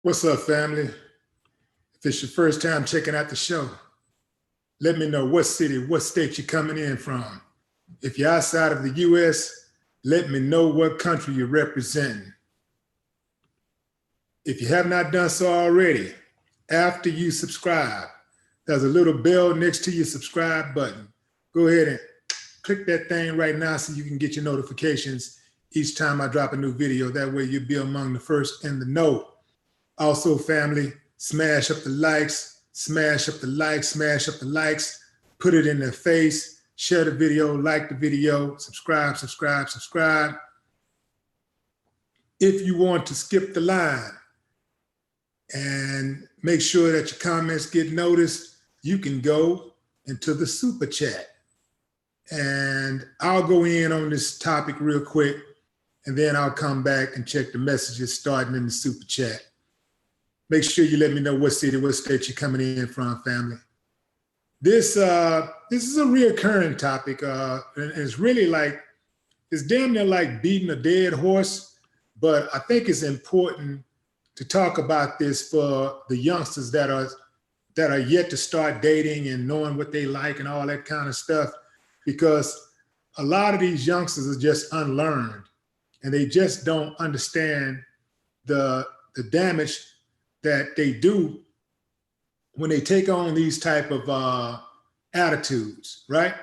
What's up, family? If it's your first time checking out the show, let me know what city, what state you're coming in from. If you're outside of the US, let me know what country you're representing. If you have not done so already, after you subscribe, there's a little bell next to your subscribe button. Go ahead and click that thing right now so you can get your notifications each time I drop a new video. That way you'll be among the first in the know. Also, family, smash up the likes, smash up the likes, smash up the likes, put it in their face, share the video, like the video, subscribe, subscribe, subscribe. If you want to skip the line and make sure that your comments get noticed, you can go into the super chat. And I'll go in on this topic real quick, and then I'll come back and check the messages starting in the super chat. Make sure you let me know what city, what state you're coming in from, family. This is a reoccurring topic, and it's really like, it's damn near like beating a dead horse, but I think it's important to talk about this for the youngsters that are yet to start dating and knowing what they like and all that kind of stuff, because a lot of these youngsters are just unlearned and they just don't understand the damage that they do when they take on these type of attitudes, right?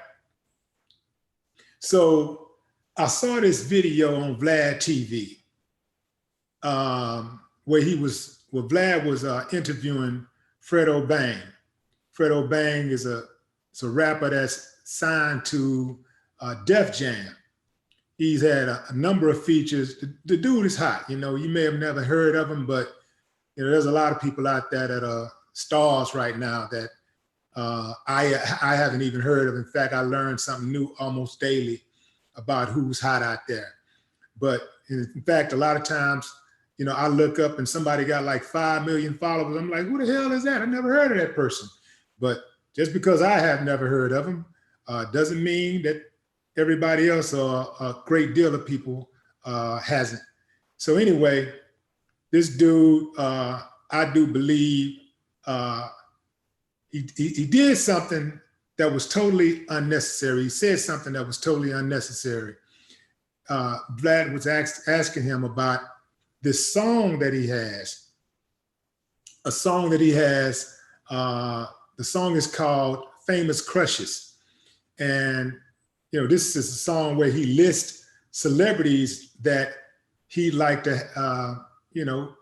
So I saw this video on WillieDLive where Vlad was interviewing Fredo Bang. Fredo Bang is a rapper that's signed to Def Jam. He's had a number of features. The dude is hot. You know, you may have never heard of him, but you know, there's a lot of people out there that are stars right now that I haven't even heard of. In fact, I learned something new almost daily about who's hot out there. But in fact, a lot of times, you know, I look up and somebody got like 5 million followers. I'm like, who the hell is that? I never heard of that person. But just because I have never heard of him doesn't mean that everybody else or a great deal of people hasn't. So anyway, this dude, I do believe he did something that was totally unnecessary. He said something that was totally unnecessary. Vlad was asking him about this song that he has. A song that he has, the song is called Famous Crushes. And, you know, this is a song where he lists celebrities that he'd like to, you know,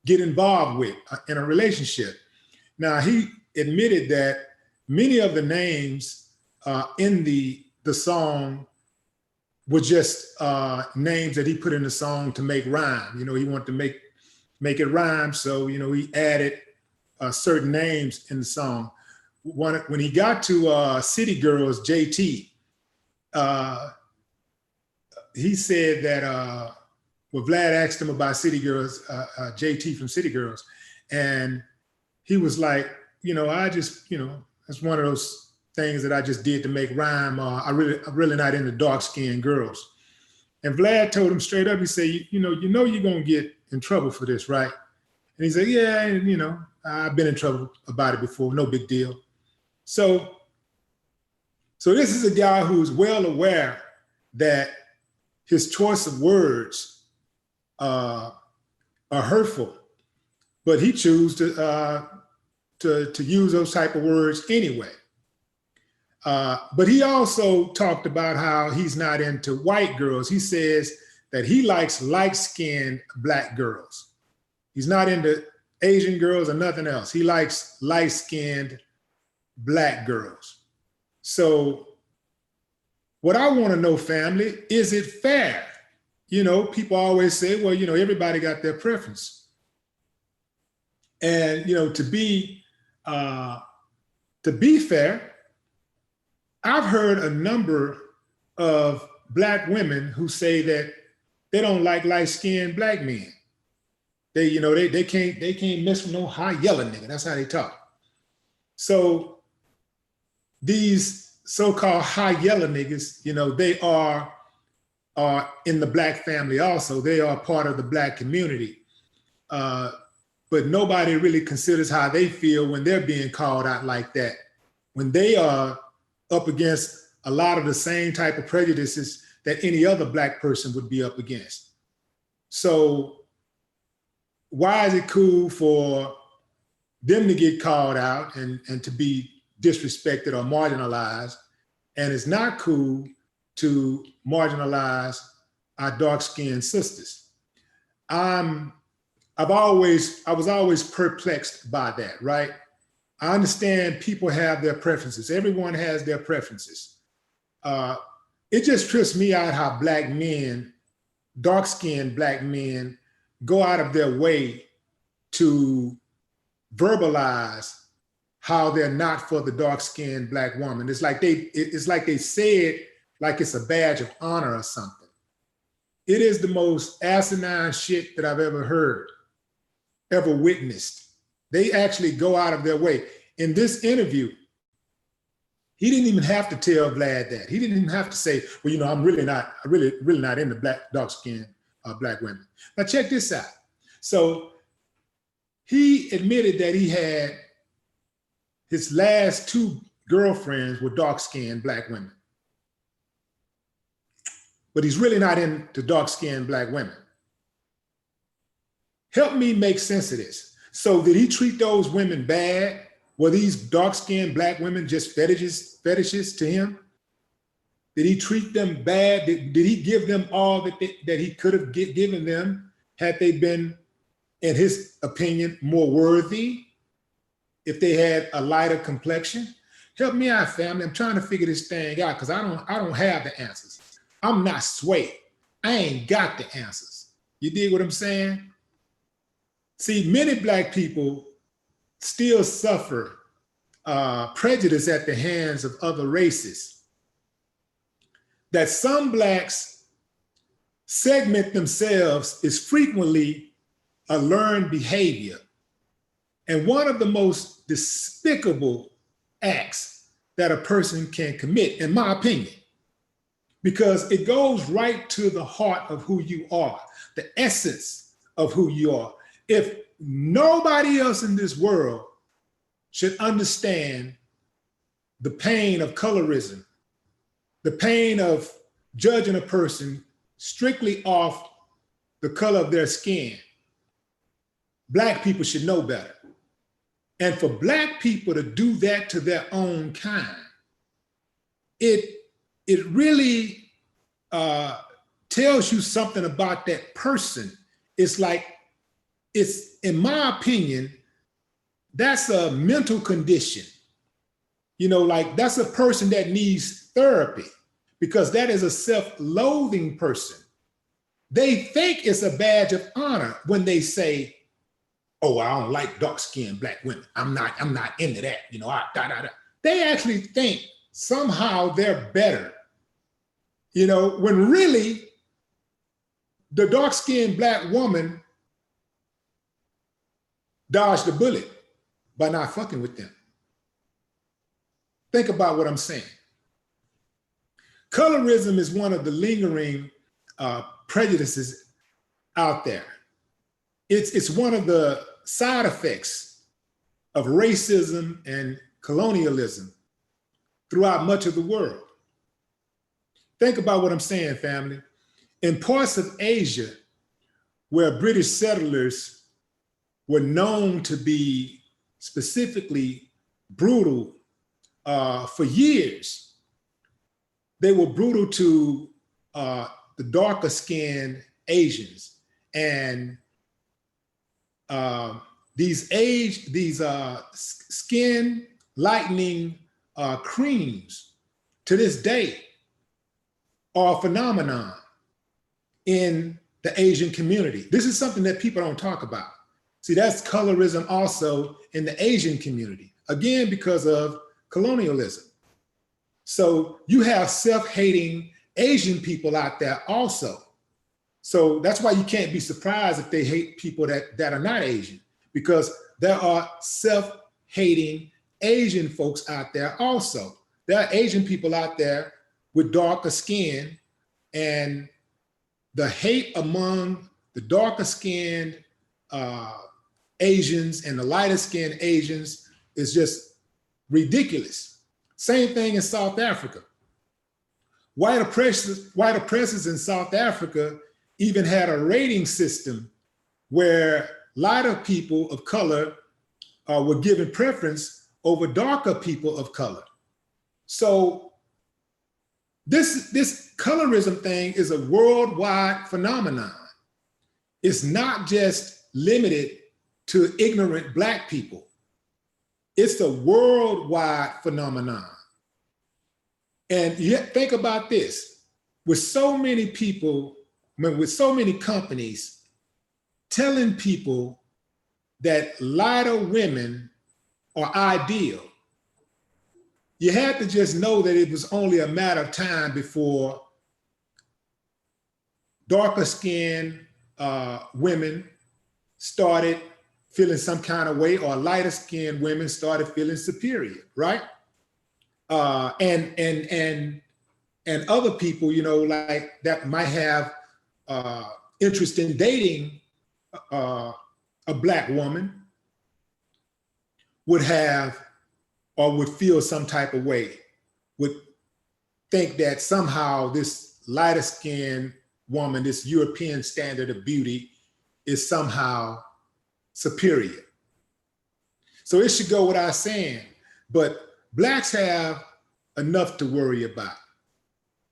get involved with in a relationship. Now, he admitted that many of the names in the song were just names that he put in the song to make rhyme. You know, he wanted to make it rhyme, so, you know, he added certain names in the song. When he got to City Girls, JT, he said that, well, Vlad asked him about City Girls, JT from City Girls. And he was like, you know, I just, you know, that's one of those things that I just did to make rhyme. I'm really not into dark-skinned girls. And Vlad told him straight up, he said, you know you're gonna get in trouble for this, right? And he said, yeah, and, you know, I've been in trouble about it before, no big deal. So this is a guy who's well aware that his choice of words are hurtful, but he chooses to use those type of words anyway. But he also talked about how he's not into white girls. He says that he likes light-skinned Black girls. He's not into Asian girls or nothing else. He likes light-skinned Black girls. So what I want to know, family, is it fair? You know, people always say, well, you know, everybody got their preference. And, you know, to be fair, I've heard a number of Black women who say that they don't like light-skinned Black men. They, you know, they can't mess with no high yellow nigga. That's how they talk. So these so-called high yellow niggas, you know, they are in the Black family also. They are part of the Black community. but nobody really considers how they feel when they're being called out like that, when they are up against a lot of the same type of prejudices that any other Black person would be up against. So why is it cool for them to get called out and to be disrespected or marginalized, and it's not cool to marginalize our dark-skinned sisters? I was always perplexed by that, right? I understand people have their preferences. Everyone has their preferences. It just trips me out how Black men, dark-skinned Black men, go out of their way to verbalize how they're not for the dark-skinned Black woman. It's like they say it like it's a badge of honor or something. It is the most asinine shit that I've ever heard, ever witnessed. They actually go out of their way. In this interview, he didn't even have to tell Vlad that. He didn't even have to say, well, you know, I'm really not into dark-skinned Black women. Now check this out. So he admitted that he had his last 2 girlfriends were dark-skinned Black women. But he's really not into dark-skinned Black women. Help me make sense of this. So did he treat those women bad? Were these dark-skinned Black women just fetishes to him? Did he treat them bad? Did he give them all that he could have given them had they been, in his opinion, more worthy, if they had a lighter complexion? Help me out, family. I'm trying to figure this thing out because I don't have the answers. I'm not Sway. I ain't got the answers. You dig what I'm saying? See, many Black people still suffer prejudice at the hands of other races. That some Blacks segment themselves is frequently a learned behavior. And one of the most despicable acts that a person can commit, in my opinion, because it goes right to the heart of who you are, the essence of who you are. If nobody else in this world should understand the pain of colorism, the pain of judging a person strictly off the color of their skin, Black people should know better. And for Black people to do that to their own kind, it really tells you something about that person. It's like, in my opinion, that's a mental condition. You know, like that's a person that needs therapy because that is a self-loathing person. They think it's a badge of honor when they say, oh, I don't like dark-skinned Black women. I'm not into that, you know, They actually think somehow they're better, you know, when really the dark-skinned Black woman dodged the bullet by not fucking with them. Think about what I'm saying. Colorism is one of the lingering prejudices out there. It's one of the side effects of racism and colonialism throughout much of the world. Think about what I'm saying, family. In parts of Asia, where British settlers were known to be specifically brutal for years, they were brutal to the darker skinned Asians. And these skin lightening creams to this day are a phenomenon in the Asian community. This is something that people don't talk about. See, that's colorism also in the Asian community, again, because of colonialism. So you have self-hating Asian people out there also. So that's why you can't be surprised if they hate people that are not Asian, because there are self-hating Asian folks out there also. There are Asian people out there with darker skin, and the hate among the darker skinned Asians and the lighter skinned Asians is just ridiculous. Same thing in South Africa. White oppressors in South Africa even had a rating system where lighter people of color were given preference over darker people of color. So this colorism thing is a worldwide phenomenon. It's not just limited to ignorant Black people. It's a worldwide phenomenon. And yet, think about this, with so many people, with so many companies telling people that lighter women are ideal, you had to just know that it was only a matter of time before darker skinned women started feeling some kind of way, or lighter skinned women started feeling superior, right? And other people, you know, like that might have interest in dating a Black woman would have, or would feel some type of way, would think that somehow this lighter skinned woman, this European standard of beauty, is somehow superior. So it should go without saying, but Blacks have enough to worry about.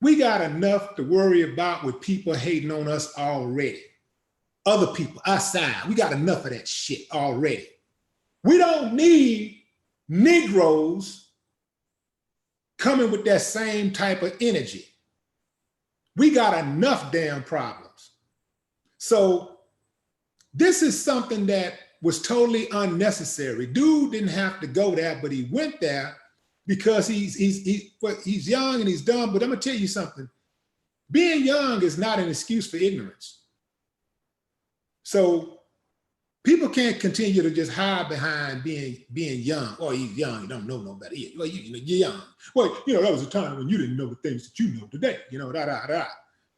We got enough to worry about with people hating on us already. Other people outside, we got enough of that shit already. We don't need Negroes coming with that same type of energy. We got enough damn problems. So this is something that was totally unnecessary. Dude didn't have to go there, but he went there because he's young and he's dumb. But I'm gonna tell you something. Being young is not an excuse for ignorance. So people can't continue to just hide behind being young. Oh, he's young, you don't know nobody. Well, you're young. Well, you know, that was a time when you didn't know the things that you know today, you know,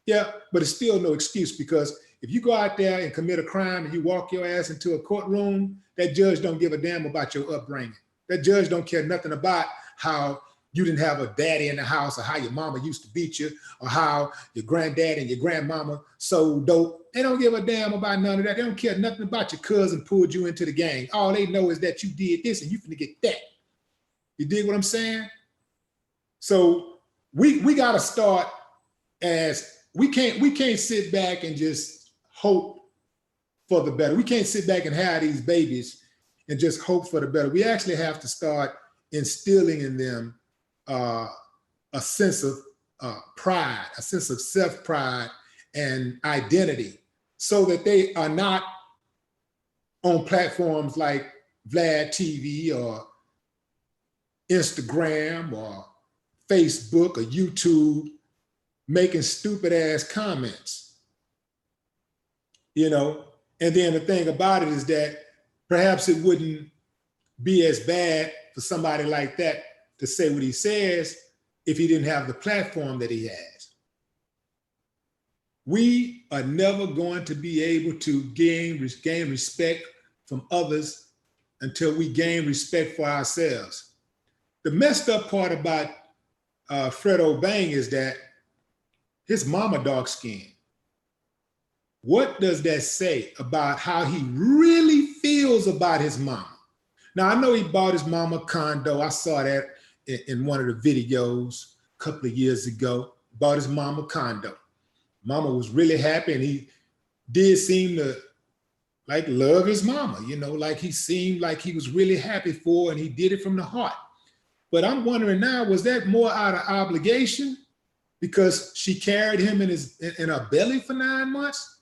Yeah, but it's still no excuse, because if you go out there and commit a crime and you walk your ass into a courtroom, that judge don't give a damn about your upbringing. That judge don't care nothing about how you didn't have a daddy in the house, or how your mama used to beat you, or how your granddad and your grandmama sold dope. They don't give a damn about none of that. They don't care nothing about your cousin pulled you into the gang. All they know is that you did this and you finna get that. You dig what I'm saying? So we gotta start as, we can't sit back and just hope for the better. We can't sit back and have these babies and just hope for the better. We actually have to start instilling in them a sense of pride, a sense of self-pride and identity, so that they are not on platforms like WillieDLive or Instagram or Facebook or YouTube making stupid ass comments, you know? And then the thing about it is that perhaps it wouldn't be as bad for somebody like that to say what he says if he didn't have the platform that he has. We are never going to be able to gain respect from others until we gain respect for ourselves. The messed up part about Fredo Bang is that his mama dark skinned. What does that say about how he really feels about his mama? Now, I know he bought his mama a condo. I saw that in one of the videos a couple of years ago. Bought his mama a condo. Mama was really happy, and he did seem to like love his mama, you know, like he seemed like he was really happy for her, and he did it from the heart. But I'm wondering now, was that more out of obligation because she carried him in her belly for 9 months,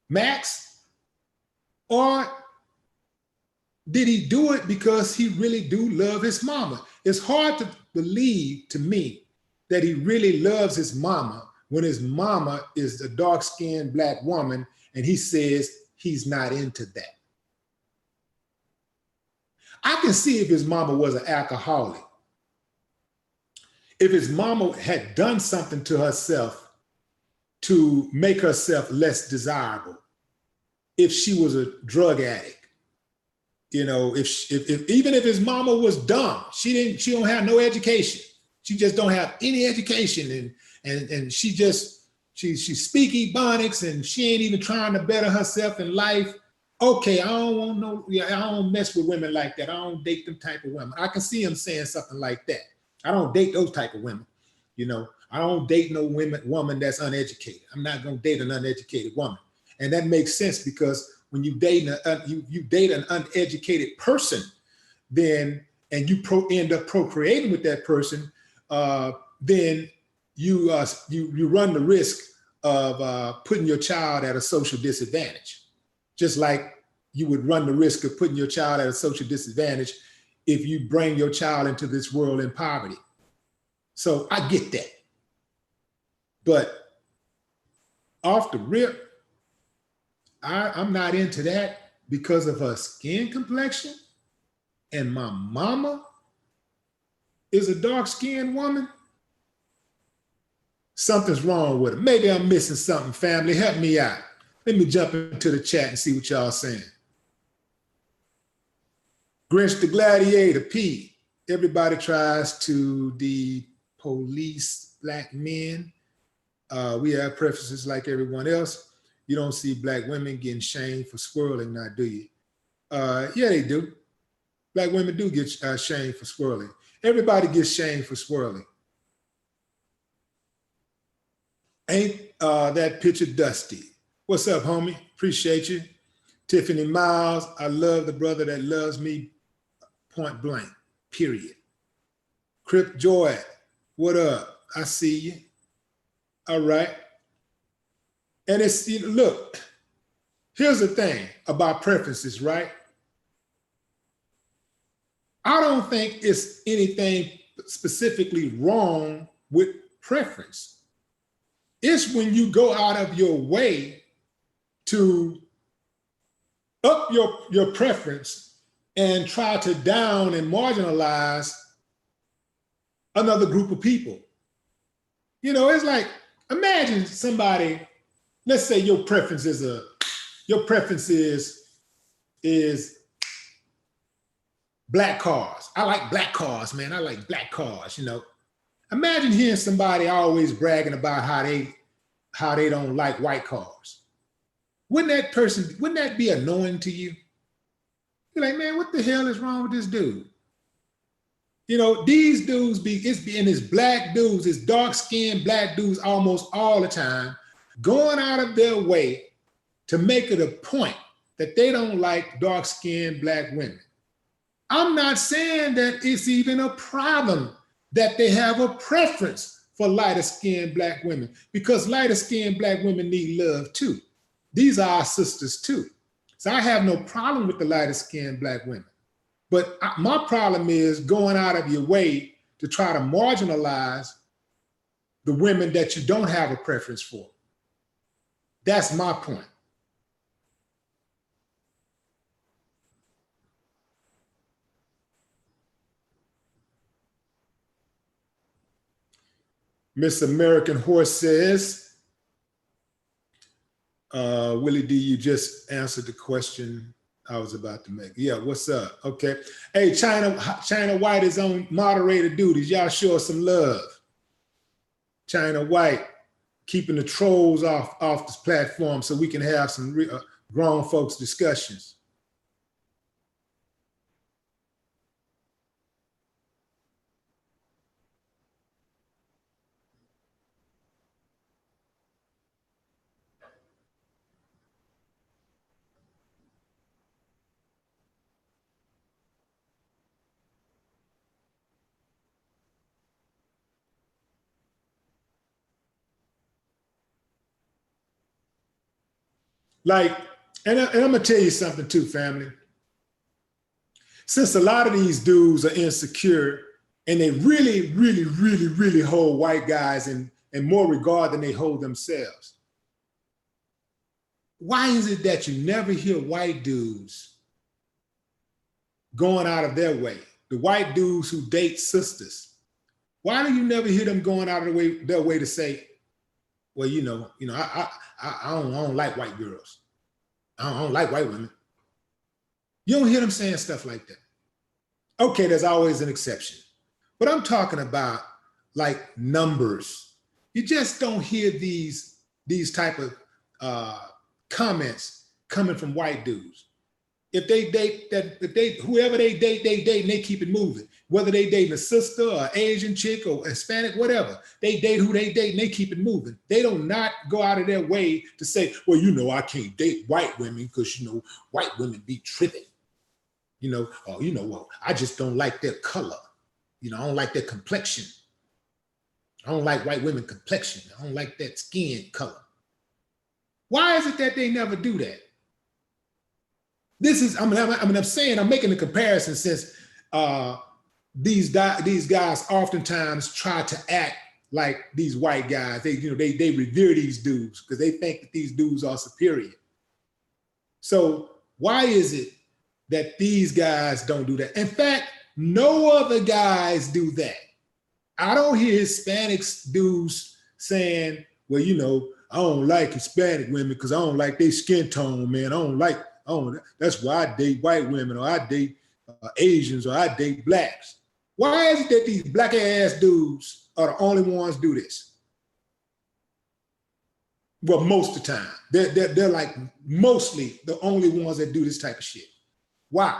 max? Or did he do it because he really do love his mama? It's hard to believe to me that he really loves his mama when his mama is a dark-skinned Black woman and he says he's not into that. I can see if his mama was an alcoholic, if his mama had done something to herself to make herself less desirable, if she was a drug addict. You know, if even if his mama was dumb, she don't have no education. She just don't have any education, and she speak Ebonics, and she ain't even trying to better herself in life. Okay, I don't want no, I don't mess with women like that. I don't date them type of women. I can see him saying something like that. I don't date those type of women. You know, I don't date no woman that's uneducated. I'm not gonna date an uneducated woman, and that makes sense because when you date you date an uneducated person, then and you end up procreating with that person, then you run the risk of putting your child at a social disadvantage, just like you would run the risk of putting your child at a social disadvantage if you bring your child into this world in poverty. So I get that, but off the rip, I'm not into that because of her skin complexion, and my mama is a dark-skinned woman. Something's wrong with her. Maybe I'm missing something, family. Help me out. Let me jump into the chat and see what y'all saying. Grinch the Gladiator, P. Everybody tries to police black men. We have preferences like everyone else. You don't see black women getting shamed for swirling now, do you? Yeah, they do. Black women do get shamed for swirling. Everybody gets shamed for swirling. Ain't that picture dusty? What's up, homie? Appreciate you. Tiffany Miles, I love the brother that loves me, point blank, period. Crip Joy, what up? I see you. All right. And it's, look, here's the thing about preferences, right? I don't think it's anything specifically wrong with preference. It's when you go out of your way to up your preference and try to down and marginalize another group of people. You know, it's like, imagine somebody, let's say your preference is black cars. I like black cars, man. I like black cars, you know. Imagine hearing somebody always bragging about how they don't like white cars. Wouldn't that be annoying to you? You're like, man, what the hell is wrong with this dude? You know, these dudes it's black dudes, it's dark-skinned black dudes almost all the time, going out of their way to make it a point that they don't like dark-skinned black women. I'm not saying that it's even a problem that they have a preference for lighter-skinned black women, because lighter-skinned black women need love too. These are our sisters too. So I have no problem with the lighter-skinned black women. But my problem is going out of your way to try to marginalize the women that you don't have a preference for. That's my point. Miss American Horse says, Willie D, you just answered the question I was about to make. Yeah, what's up? Okay. Hey, China White is on moderator duties. Y'all show us some love. China White, keeping the trolls off this platform so we can have some grown folks discussions. Like, and I'm gonna tell you something too, family. Since a lot of these dudes are insecure and they really, really, really, really hold white guys in more regard than they hold themselves, why is it that you never hear white dudes going out of their way? The white dudes who date sisters, why do you never hear them going out of their way to say, well, I don't like white girls. I don't like white women. You don't hear them saying stuff like that. Okay, there's always an exception. But I'm talking about like numbers. You just don't hear these type of comments coming from white dudes. If they date whoever they date, and they keep it moving. Whether they dating a sister or Asian chick or Hispanic, whatever, they date who they date and they keep it moving. They don't not go out of their way to say, well, you know, I can't date white women because, you know, white women be tripping. You know, oh, you know, well, I just don't like their color. You know, I don't like their complexion. I don't like white women complexion. I don't like that skin color. Why is it that they never do that? This is, I'm saying, I'm making a comparison since these guys oftentimes try to act like these white guys. They revere these dudes because they think that these dudes are superior. So why is it that these guys don't do that? In fact, no other guys do that. I don't hear Hispanics dudes saying, well, you know, I don't like Hispanic women because I don't like their skin tone, man. That's why I date white women, or I date Asians, or I date blacks. Why is it that these black ass dudes are the only ones do this? Well, most of the time, they're like mostly the only ones that do this type of shit. Why?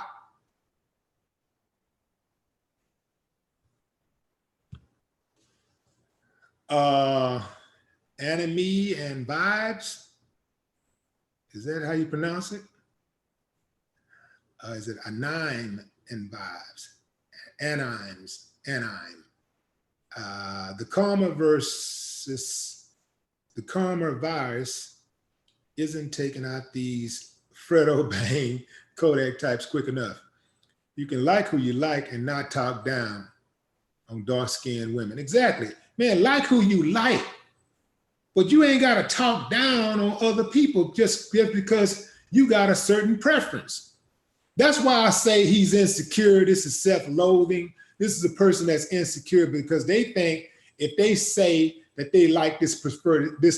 Anime and vibes. Is that how you pronounce it? Is it anime and vibes? Animes, anime. The karma versus the karma virus isn't taking out these Fredo Bang Kodak types quick enough. You can like who you like and not talk down on dark-skinned women. Exactly. Man, like who you like, but you ain't got to talk down on other people just because you got a certain preference. That's why I say he's insecure. This is self-loathing. This is a person that's insecure because they think if they say that they like this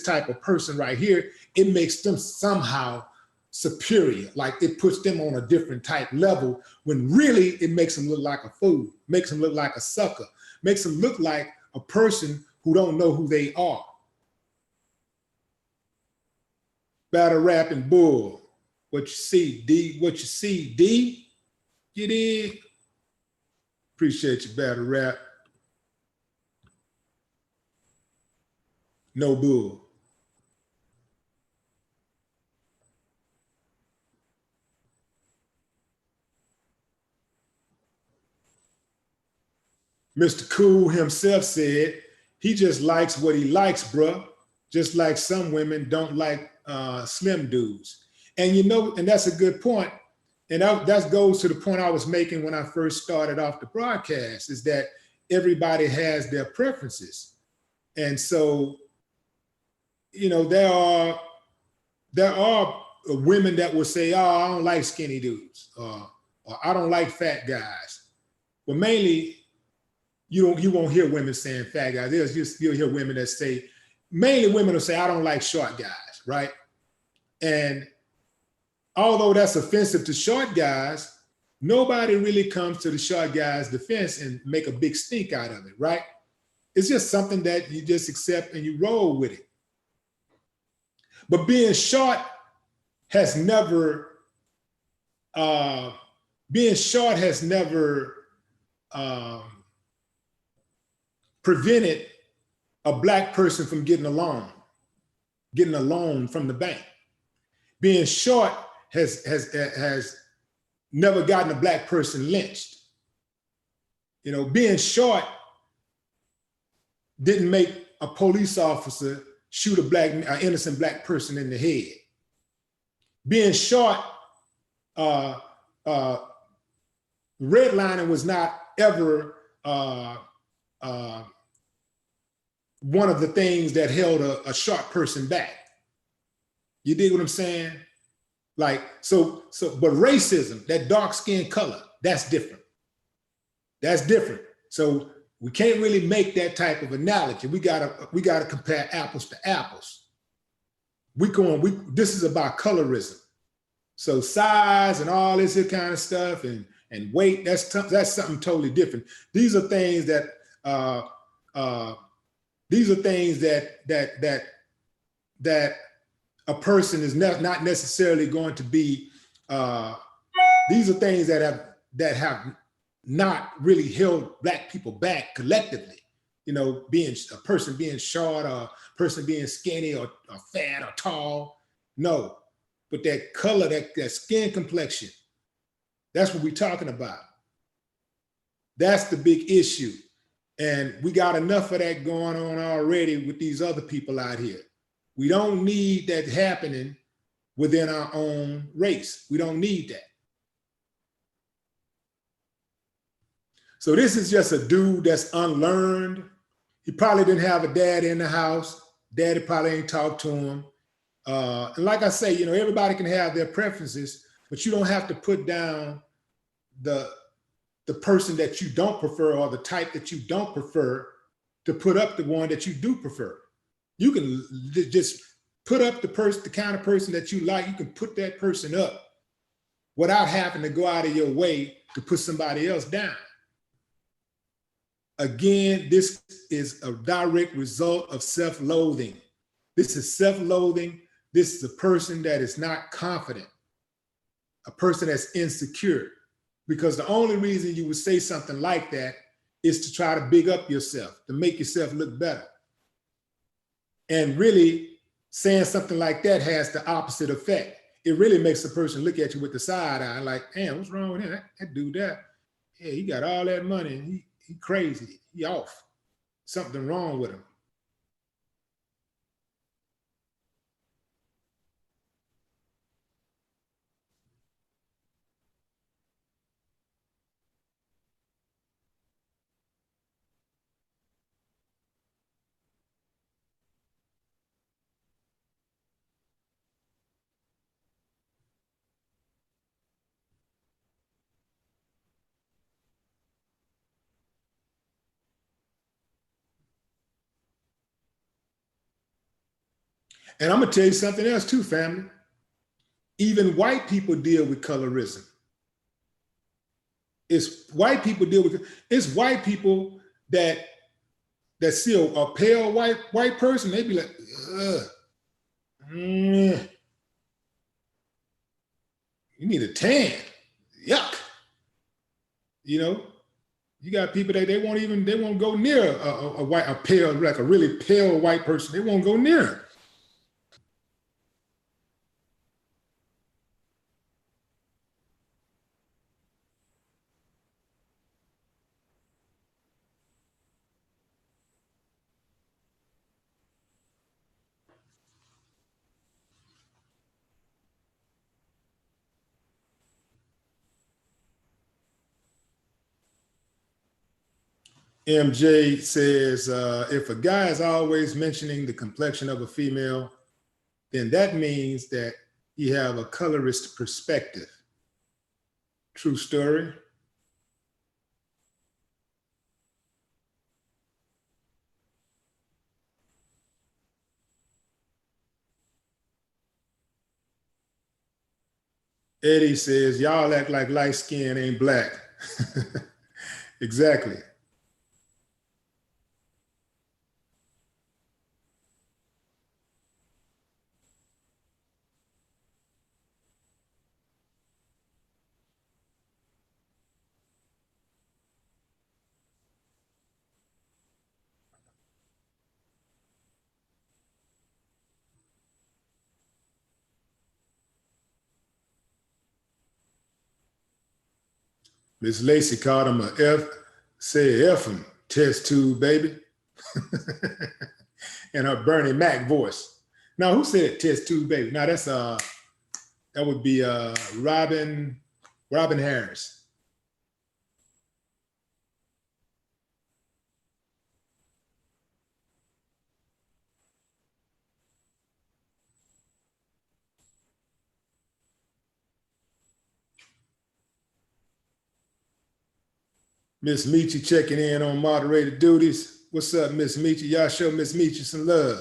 type of person right here, it makes them somehow superior. Like it puts them on a different type level when really it makes them look like a fool, makes them look like a sucker, makes them look like a person who don't know who they are. Battle rap and bull. What you see, D? What you see, D? You dig? Appreciate you, battle rap. No bull. Mr. Cool himself said, he just likes what he likes, bruh. Just like some women don't like slim dudes. And you know, and that's a good point. And that goes to the point I was making when I first started off the broadcast, is that everybody has their preferences. And so, you know, there are women that will say, oh, I don't like skinny dudes, or I don't like fat guys. But mainly, you won't hear women saying fat guys. You'll hear women that say, mainly women will say, I don't like short guys, right? And although that's offensive to short guys, nobody really comes to the short guy's defense and make a big stink out of it, right? It's just something that you just accept and you roll with it. But being short has never prevented a black person from getting a loan from the bank. Being short has never gotten a black person lynched. You know, being short didn't make a police officer shoot an innocent black person in the head. Being short, redlining was not ever one of the things that held a short person back. You dig what I'm saying? Like, but racism, that dark skin color, that's different. That's different. So we can't really make that type of analogy. We gotta compare apples to apples. This is about colorism. So size and all this here kind of stuff and weight, that's something totally different. These are things that that a person is not necessarily going to be. These are things that have not really held Black people back collectively. You know, being a person being short or a person being skinny or fat or tall. No, but that color, that skin complexion, that's what we're talking about. That's the big issue. And we got enough of that going on already with these other people out here. We don't need that happening within our own race. We don't need that. So this is just a dude that's unlearned. He probably didn't have a dad in the house. Daddy probably ain't talked to him. And like I say, you know, everybody can have their preferences, but you don't have to put down the person that you don't prefer or the type that you don't prefer to put up the one that you do prefer. You can just put up the kind of person that you like. You can put that person up without having to go out of your way to put somebody else down. Again, this is a direct result of self-loathing. This is self-loathing. This is a person that is not confident, a person that's insecure. Because the only reason you would say something like that is to try to big up yourself, to make yourself look better. And really, saying something like that has the opposite effect. It really makes a person look at you with the side eye, like, damn, what's wrong with him? That dude, yeah, he got all that money and he crazy, he off. Something wrong with him. And I'm gonna tell you something else too, family. Even white people deal with colorism. It's white people that see a pale white person, they be like, you need a tan, yuck. You know, you got people that they won't go near a pale, like a really pale white person. They won't go near him. MJ says, if a guy is always mentioning the complexion of a female, then that means that he have a colorist perspective. True story. Eddie says, y'all act like light skin ain't black. Exactly. Miss Lacey called him say F him, test tube, baby. And her Bernie Mac voice. Now, who said test tube, baby? Now, that's that would be Robin Harris. Miss Meechy checking in on moderator duties. What's up, Miss Meechy? Y'all show Miss Meechy some love.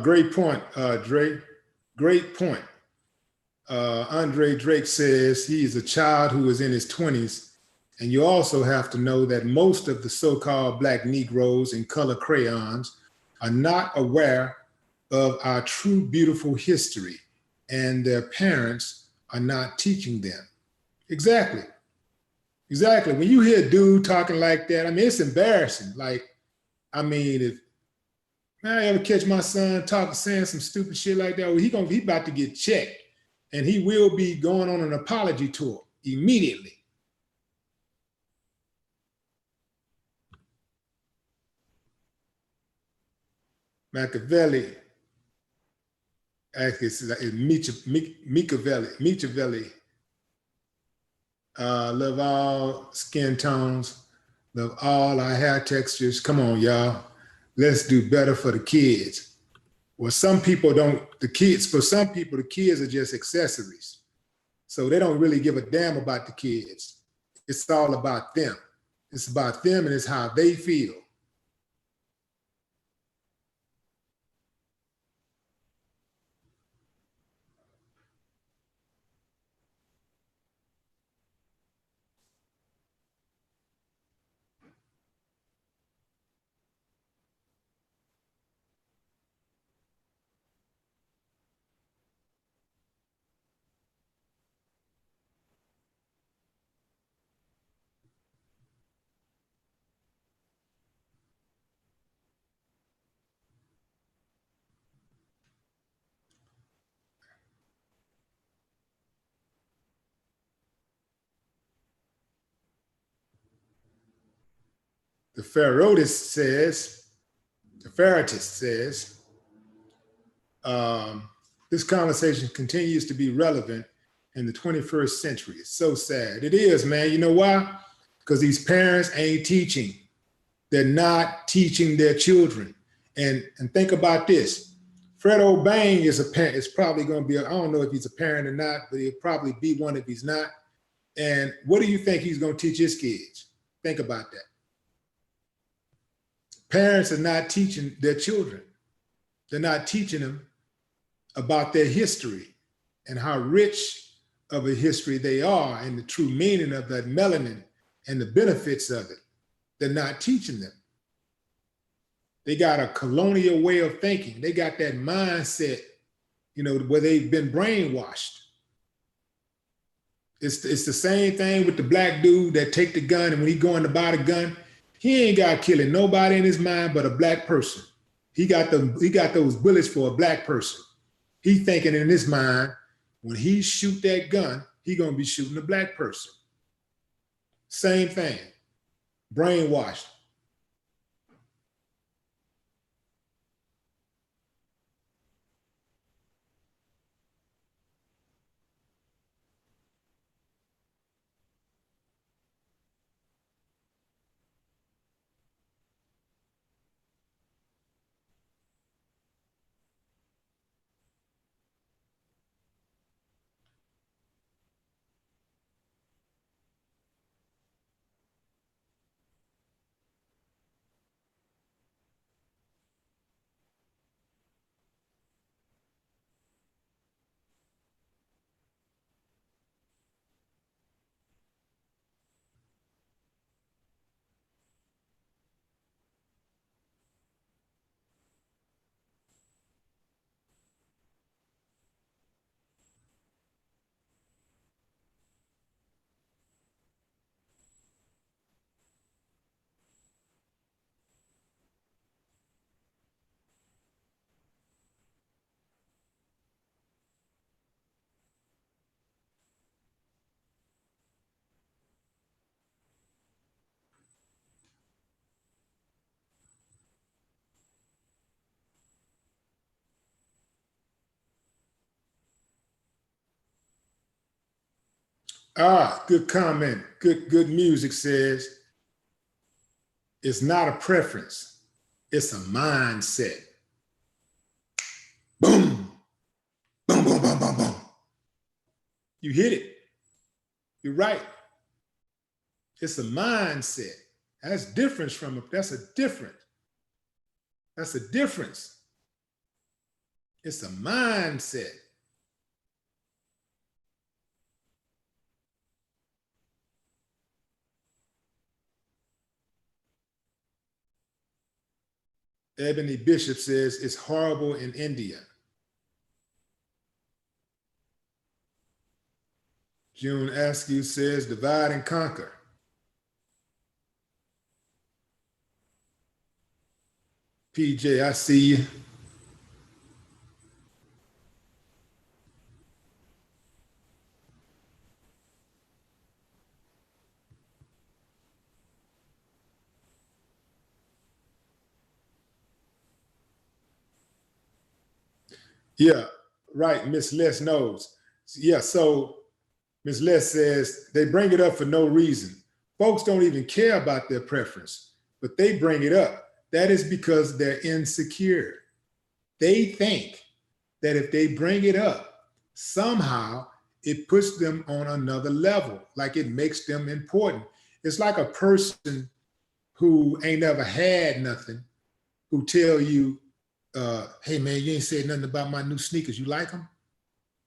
Great point, Drake. Great point. Andre Drake says he is a child who is in his 20s. And you also have to know that most of the so-called Black Negroes in color crayons are not aware of our true beautiful history, and their parents are not teaching them. Exactly. Exactly. When you hear a dude talking like that, I mean, it's embarrassing. Like, I mean, if I ever catch my son saying some stupid shit like that, well, he about to get checked, and he will be going on an apology tour immediately. Machiavelli, actually, it's Machiavelli. Love all skin tones, love all our hair textures. Come on, y'all. Let's do better for the kids. Well, some people don't, for some people, the kids are just accessories. So they don't really give a damn about the kids. It's all about them. It's about them and it's how they feel. The Pharaohtist says, this conversation continues to be relevant in the 21st century. It's so sad. It is, man. You know why? Because these parents ain't teaching. They're not teaching their children. And think about this. Fredo Bang is a parent. It's probably going to be, I don't know if he's a parent or not, but he'll probably be one if he's not. And what do you think he's going to teach his kids? Think about that. Parents are not teaching their children. They're not teaching them about their history and how rich of a history they are and the true meaning of that melanin and the benefits of it. They're not teaching them. They got a colonial way of thinking. They got that mindset, you know, where they've been brainwashed. It's the same thing with the black dude that take the gun, and when he going to buy the gun, he ain't got killing nobody in his mind but a black person. He got those bullets for a black person. He thinking in his mind, when he shoot that gun, he gonna be shooting a black person. Same thing, brainwashed. Good comment. Good music says, it's not a preference, it's a mindset. Boom, boom, boom, boom, boom, boom. You hit it. You're right. It's a mindset. That's a difference. That's a difference. It's a mindset. Ebony Bishop says it's horrible in India. June Askew says divide and conquer. PJ, I see you. Yeah, right. Miss Les knows. Yeah, so Miss Les says they bring it up for no reason. Folks don't even care about their preference, but they bring it up. That is because they're insecure. They think that if they bring it up, somehow it puts them on another level, like it makes them important. It's like a person who ain't never had nothing, who tell you, hey man, you ain't said nothing about my new sneakers. You like them?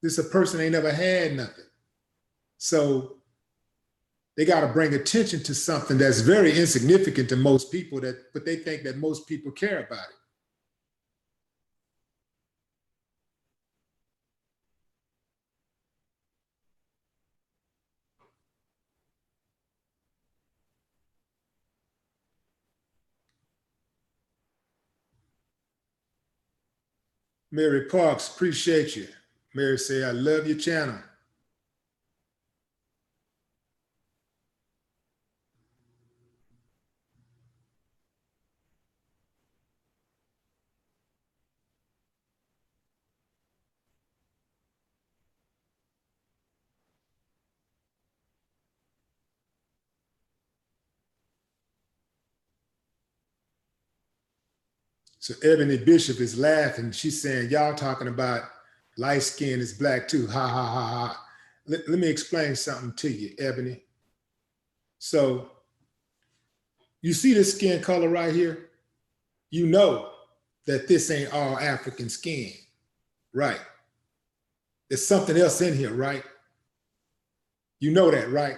This is a person ain't never had nothing. So they got to bring attention to something that's very insignificant to most people, but they think that most people care about it. Mary Parks, appreciate you. Mary say, I love your channel. So Ebony Bishop is laughing. She's saying, y'all talking about light skin is black too. Ha, ha, ha, ha. Let me explain something to you, Ebony. So you see this skin color right here? You know that this ain't all African skin, right? There's something else in here, right? You know that, right?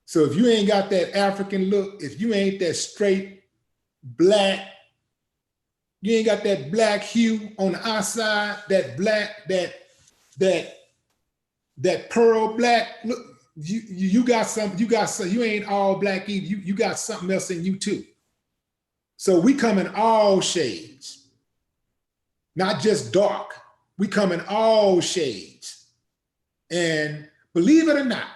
So if you ain't got that African look, if you ain't that straight black, you ain't got that black hue on the outside, that black, that pearl black, look, you got something, you ain't all black either. You got something else in you too. So we come in all shades, not just dark. We come in all shades. And believe it or not,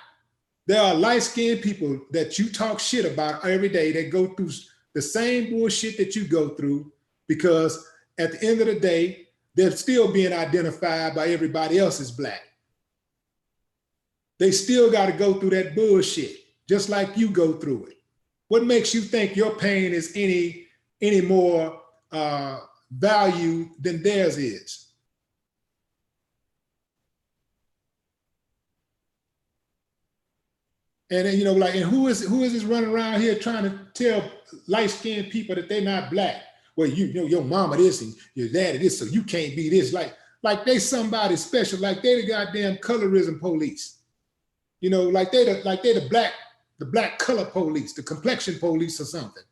there are light-skinned people that you talk shit about every day that go through the same bullshit that you go through, because at the end of the day, they're still being identified by everybody else as black. They still got to go through that bullshit, just like you go through it. What makes you think your pain is any more value than theirs is? And then, you know, like, and who is this running around here trying to tell light-skinned people that they're not black? Well, you know, your mama this and your daddy this, so you can't be this. Like they somebody special, like they the goddamn colorism police. You know, like they the black color police, the complexion police or something.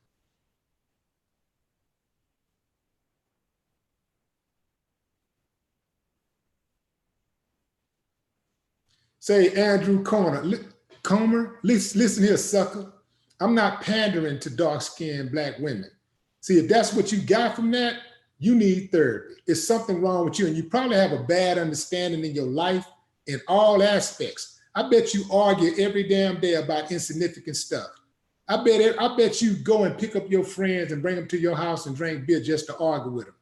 Say Andrew Comer, listen here, sucker. I'm not pandering to dark-skinned black women. See, if that's what you got from that, you need therapy. It's something wrong with you, and you probably have a bad understanding in your life in all aspects. I bet you argue every damn day about insignificant stuff. I bet you go and pick up your friends and bring them to your house and drink beer just to argue with them.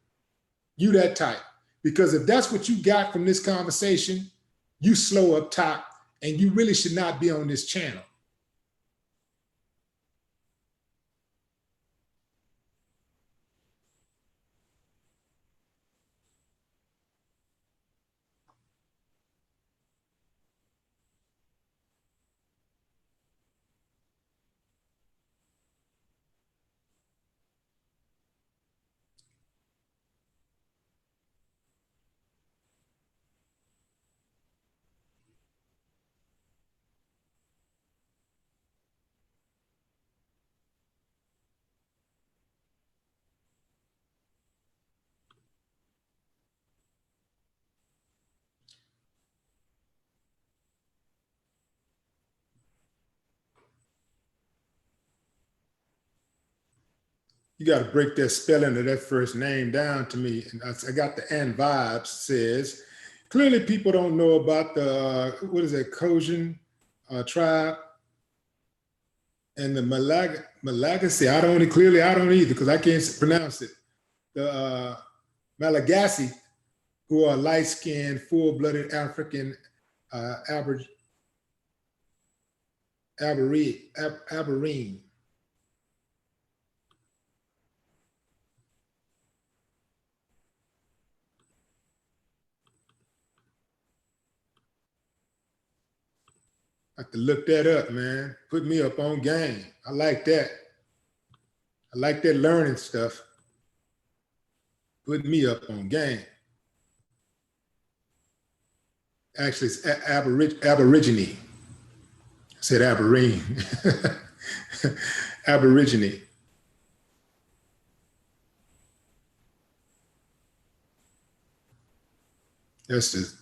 You that type. Because if that's what you got from this conversation, you slow up top, and you really should not be on this channel. you got to break that spelling of that first name down to me. And I got the and vibes says, clearly people don't know about the, what is that, Kojun tribe and the Malagasy. I don't either because I can't pronounce it. The Malagasy, who are light-skinned, full-blooded African Aborigine. I have to look that up, man. Put me up on game. I like that. I like that learning stuff. Put me up on game. Actually, it's Aborigine. I said Aborigine. Aborigine. That's just.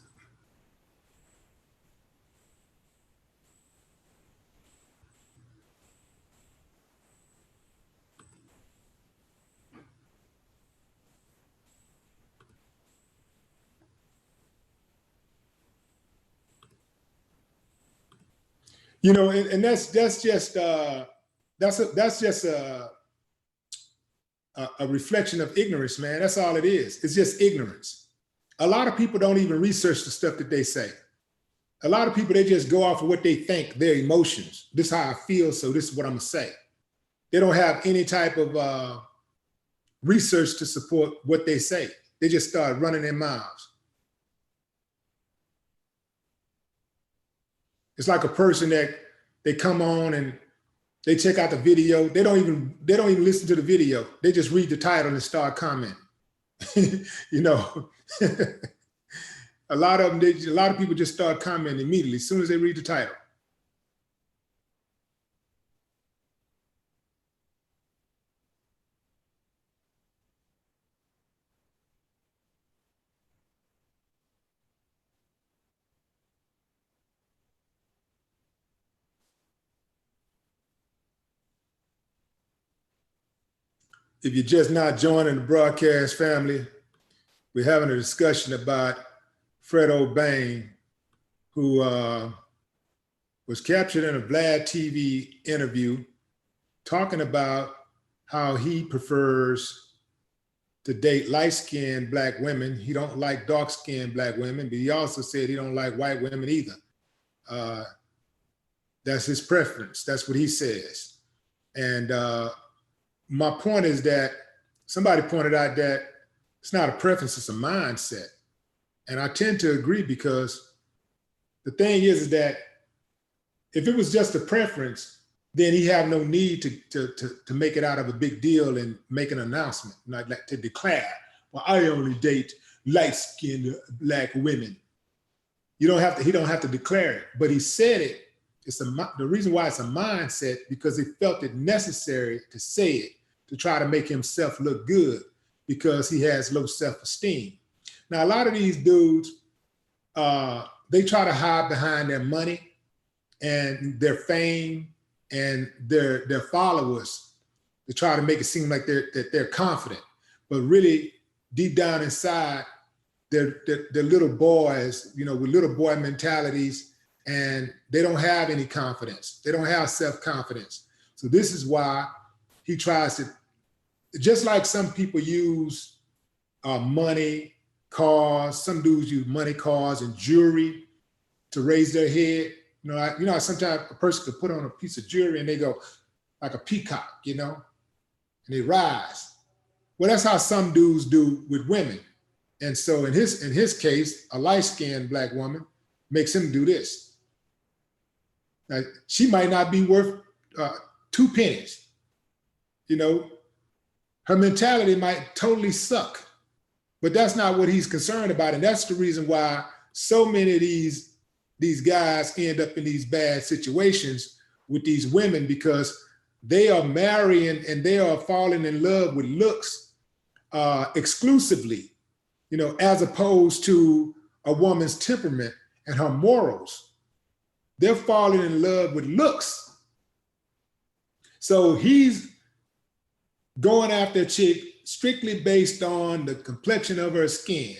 You know, and that's just a reflection of ignorance, man. That's all it is. It's just ignorance. A lot of people don't even research the stuff that they say. A lot of people, they just go off of what they think, their emotions. This is how I feel, so this is what I'm gonna say. They don't have any type of research to support what they say. They just start running their mouths. It's like a person that they come on and they check out the video. They don't even listen to the video. They just read the title and start commenting. You know, a lot of people just start commenting immediately as soon as they read the title. If you're just not joining the broadcast family, we're having a discussion about Fredo Bain, who was captured in a Vlad TV interview talking about how he prefers to date light-skinned Black women. He don't like dark-skinned Black women, but he also said he don't like white women either. That's his preference. That's what he says. And my point is that somebody pointed out that it's not a preference, it's a mindset. And I tend to agree because the thing is that if it was just a preference, then he have no need to make it out of a big deal and make an announcement, like to declare, well, I only date light-skinned Black women. He don't have to declare it, but he said it. The reason why it's a mindset, because he felt it necessary to say it, to try to make himself look good because he has low self-esteem. Now, a lot of these dudes, they try to hide behind their money and their fame and their followers to try to make it seem like they're confident, but really deep down inside, they're little boys, you know, with little boy mentalities, and they don't have any confidence. They don't have self-confidence. So this is why he tries to, just like some people use money, cars, some dudes use money, cars, and jewelry to raise their head. You know, sometimes a person could put on a piece of jewelry and they go like a peacock, you know, and they rise. Well, that's how some dudes do with women. And so in his case, a light-skinned Black woman makes him do this. Now, she might not be worth 2 pennies. You know, her mentality might totally suck, but that's not what he's concerned about. And that's the reason why so many of these guys end up in these bad situations with these women, because they are marrying and they are falling in love with looks exclusively, you know, as opposed to a woman's temperament and her morals. They're falling in love with looks. So he's going after a chick strictly based on the complexion of her skin.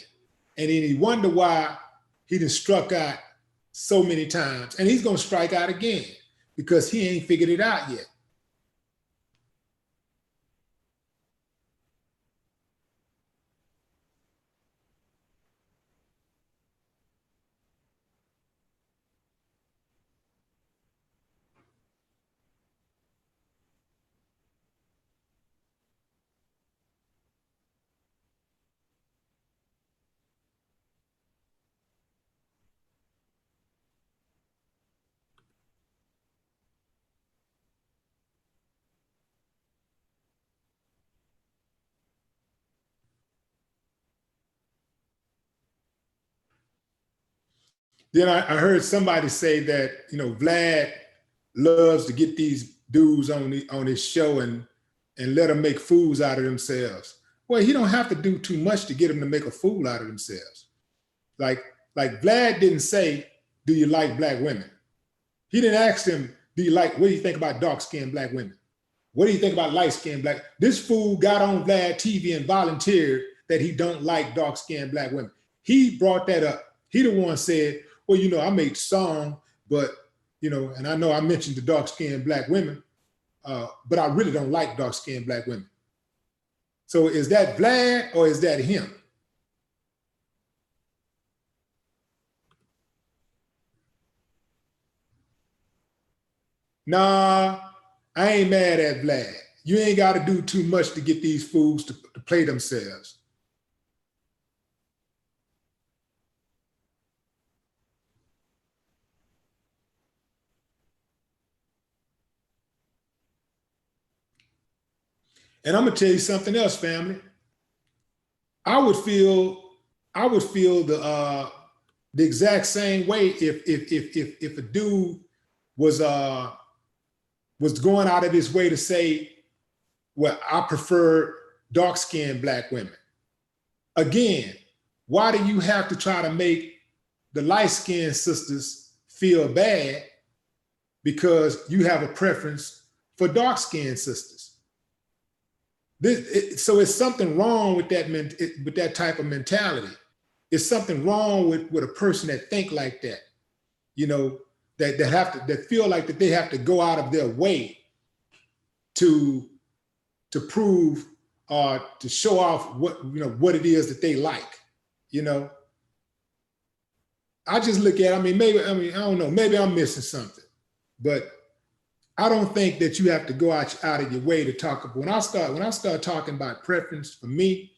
And then he wonder why he done struck out so many times. And he's gonna strike out again because he ain't figured it out yet. Then I heard somebody say that, you know, Vlad loves to get these dudes on his show and let them make fools out of themselves. Well, he don't have to do too much to get them to make a fool out of themselves. Like Vlad didn't say, do you like black women? He didn't ask him, what do you think about dark-skinned black women? What do you think about light-skinned black? This fool got on Vlad TV and volunteered that he don't like dark-skinned black women. He brought that up. He the one said, well, you know, I made the song, but, you know, and I know I mentioned the dark-skinned black women, but I really don't like dark-skinned black women. So is that Vlad or is that him? Nah, I ain't mad at Vlad. You ain't got to do too much to get these fools to play themselves. And I'm gonna tell you something else, family. I would feel the exact same way if a dude was going out of his way to say, well, I prefer dark-skinned black women. Again, why do you have to try to make the light-skinned sisters feel bad because you have a preference for dark-skinned sisters? So it's something wrong with that type of mentality. It's something wrong with a person that think like that, you know, that feel like that they have to go out of their way to prove or to show off what it is that they like, you know. I just look at, I don't know, maybe I'm missing something, but I don't think that you have to go out of your way to talk. When I start talking about preference for me,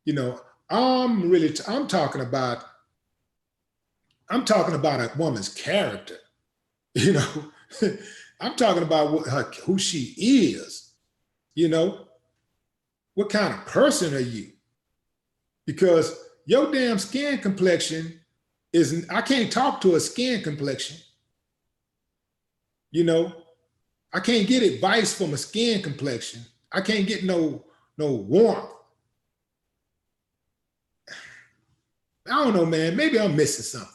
you know, I'm talking about a woman's character, you know. I'm talking about who she is, you know. What kind of person are you? Because your damn skin complexion I can't talk to a skin complexion, you know. I can't get advice from a skin complexion. I can't get no warmth. I don't know, man. Maybe I'm missing something.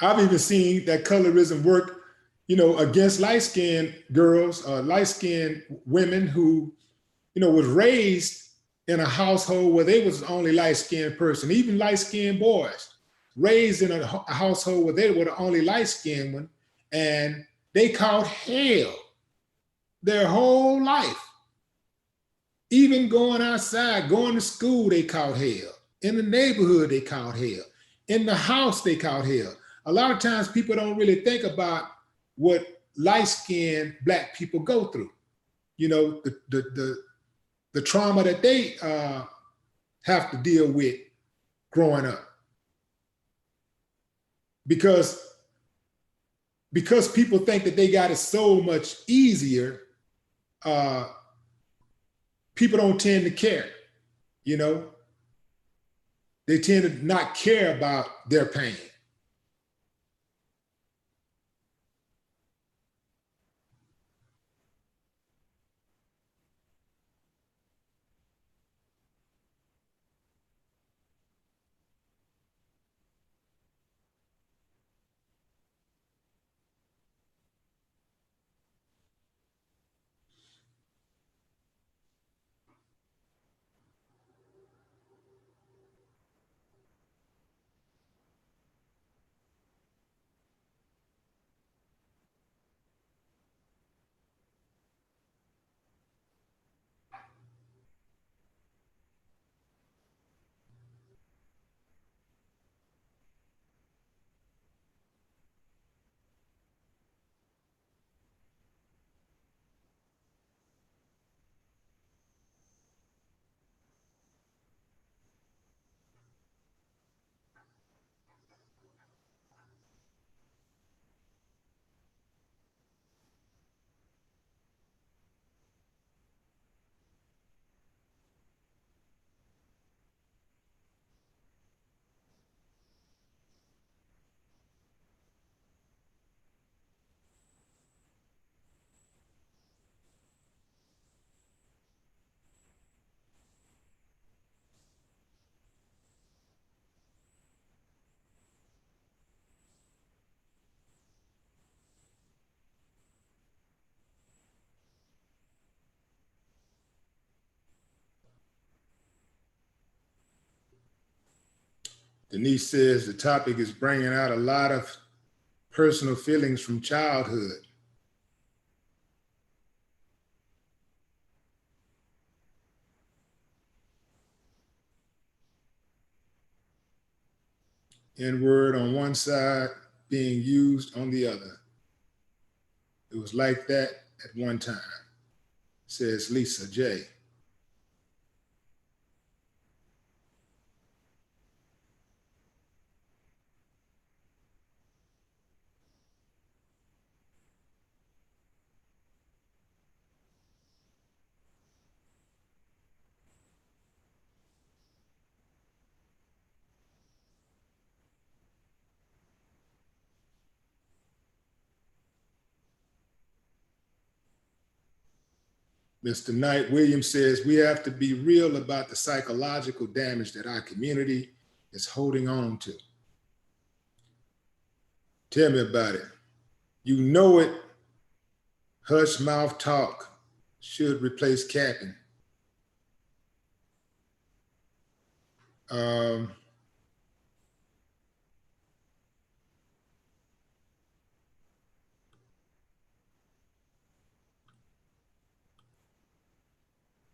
I've even seen that colorism work, you know, against light-skinned girls, light-skinned women who, you know, was raised in a household where they was the only light-skinned person, even light-skinned boys, raised in a household where they were the only light-skinned one, and they caught hell their whole life. Even going outside, going to school, they caught hell. In the neighborhood, they caught hell. In the house, they caught hell. A lot of times people don't really think about what light-skinned black people go through. You know, the trauma that they have to deal with growing up. Because people think that they got it so much easier, people don't tend to care, you know? They tend to not care about their pain. Denise says the topic is bringing out a lot of personal feelings from childhood. N-word on one side, being used on the other. It was like that at one time, says Lisa J. Mr. Knight Williams says, we have to be real about the psychological damage that our community is holding on to. Tell me about it. You know it. Hush mouth talk should replace capping.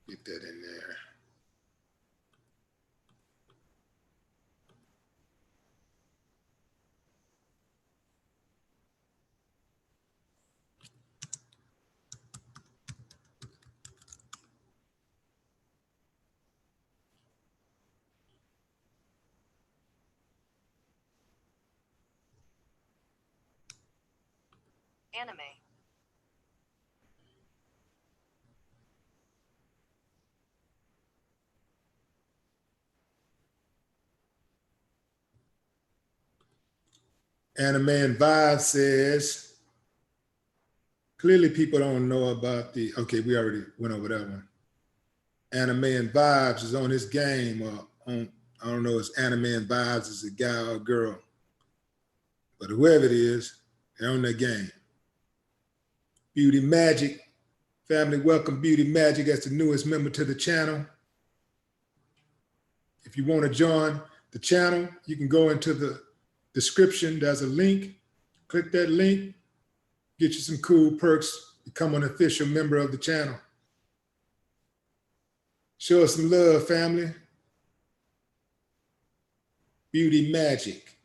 Get that in there. Anime. Anime and Vibe says, clearly people don't know about the, okay, we already went over that one. Anime and Vibes is on his game, on, I don't know if Anime and Vibes is a guy or a girl, but whoever it is, they're on their game. Beauty Magic, family, welcome Beauty Magic as the newest member to the channel. If you want to join the channel, you can go into the description. There's a link. Click that link, get you some cool perks, become an official member of the channel. Show us some love, family. Beauty Magic.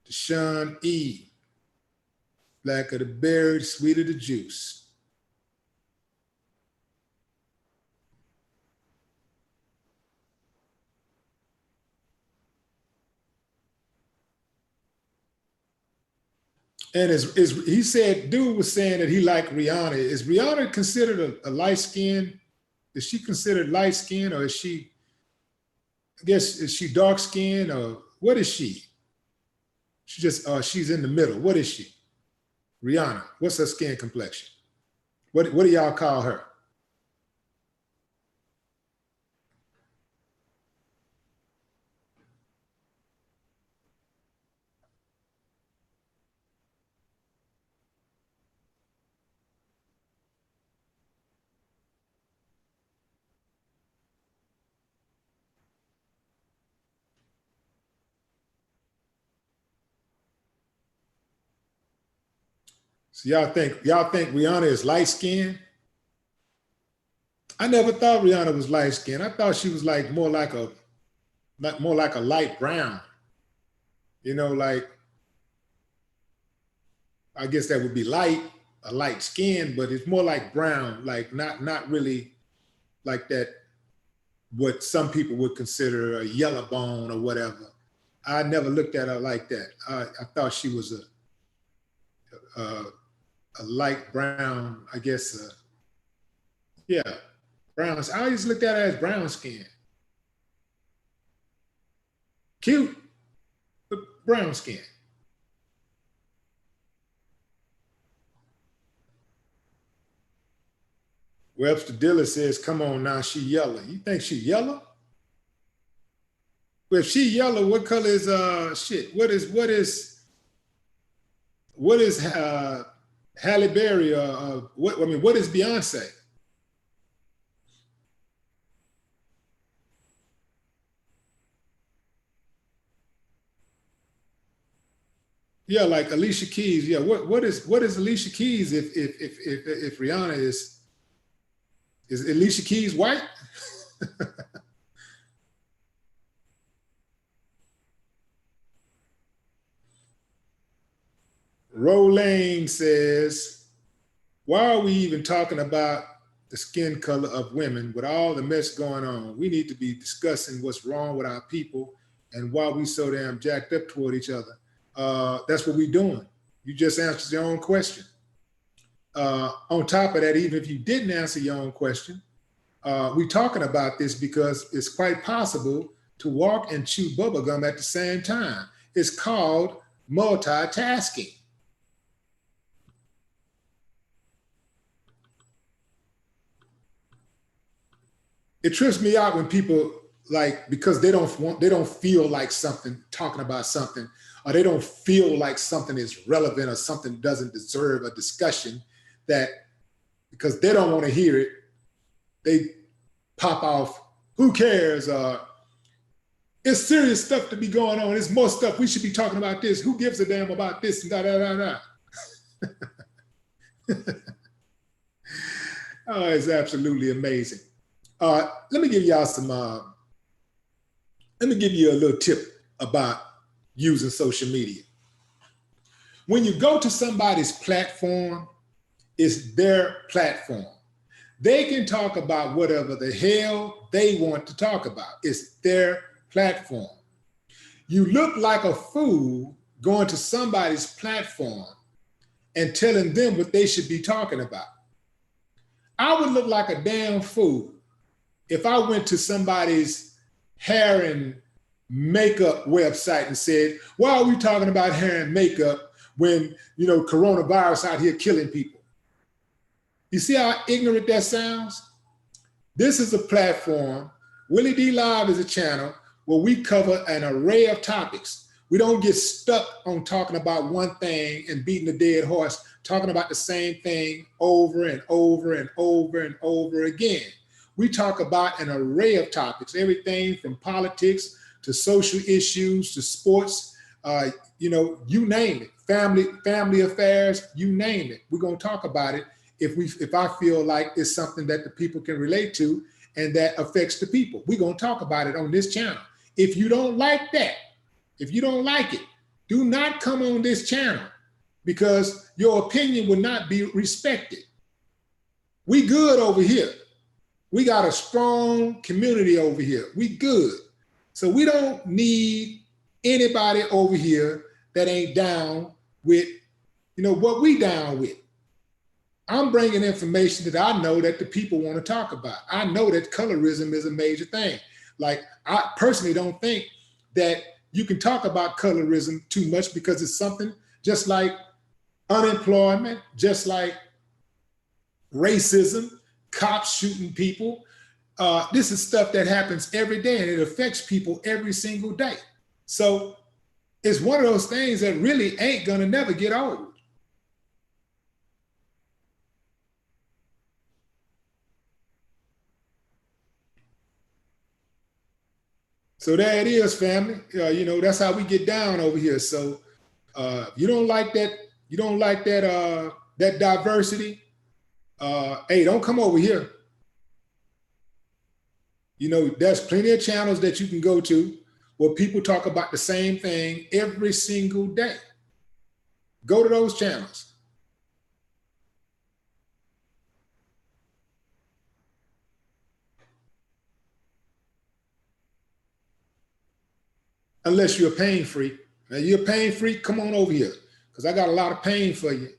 Deshaun E. Black of the berry, sweet of the juice. And he said, dude was saying that he liked Rihanna. Is Rihanna considered a light skin? Is she considered light skin, or is she, I guess, is she dark skin, or what is she? She just, she's in the middle. What is she? Rihanna, what's her skin complexion? What do y'all call her? So y'all think Rihanna is light skinned? I never thought Rihanna was light skinned. I thought she was like more like a light brown. You know, like, I guess that would be light, a light skin, but it's more like brown, like not really like that, what some people would consider a yellow bone or whatever. I never looked at her like that. I thought she was a light brown, I guess. Yeah, brown. I always looked at her as brown skin. Cute, but brown skin. Webster Diller says, come on now, she yellow. You think she yellow? Well, if she yellow, what color is shit? What is Halle Berry, what is Beyonce? Yeah, like Alicia Keys. Yeah, what is Alicia Keys if Rihanna is Alicia Keys white? Rolane says, why are we even talking about the skin color of women with all the mess going on? We need to be discussing what's wrong with our people and why we so damn jacked up toward each other. That's what we're doing. You just answered your own question. On top of that, even if you didn't answer your own question, we're talking about this because it's quite possible to walk and chew bubblegum at the same time. It's called multitasking. It trips me out when people like, because they don't feel like talking about something, or they don't feel like something is relevant or something doesn't deserve a discussion, that because they don't want to hear it, they pop off, who cares? It's serious stuff to be going on. There's more stuff. We should be talking about this. Who gives a damn about this? And da, da, da, da. Oh, it's absolutely amazing. Let me give y'all let me give you a little tip about using social media. When you go to somebody's platform, it's their platform. They can talk about whatever the hell they want to talk about. It's their platform. You look like a fool going to somebody's platform and telling them what they should be talking about. I would look like a damn fool if I went to somebody's hair and makeup website and said, why are we talking about hair and makeup when, coronavirus out here killing people? You see how ignorant that sounds? This is a platform. WillieDLive is a channel where we cover an array of topics. We don't get stuck on talking about one thing and beating a dead horse, talking about the same thing over and over and over and over again. We talk about an array of topics, everything from politics to social issues to sports, you name it, family affairs, you name it. We're gonna talk about it if I feel like it's something that the people can relate to and that affects the people. We're gonna talk about it on this channel. If you don't like that, if you don't like it, do not come on this channel because your opinion will not be respected. We good over here. We got a strong community over here. We good. So we don't need anybody over here that ain't down with, what we down with. I'm bringing information that I know that the people want to talk about. I know that colorism is a major thing. Like, I personally don't think that you can talk about colorism too much because it's something just like unemployment, just like racism, cops shooting people. This is stuff that happens every day and it affects people every single day. So it's one of those things that really ain't gonna never get old. So there it is, family. That's how we get down over here. So you don't like that, that diversity, hey, don't come over here. There's plenty of channels that you can go to where people talk about the same thing every single day. Go to those channels. Unless you're a pain freak. Now, you're a pain freak, come on over here because I got a lot of pain for you.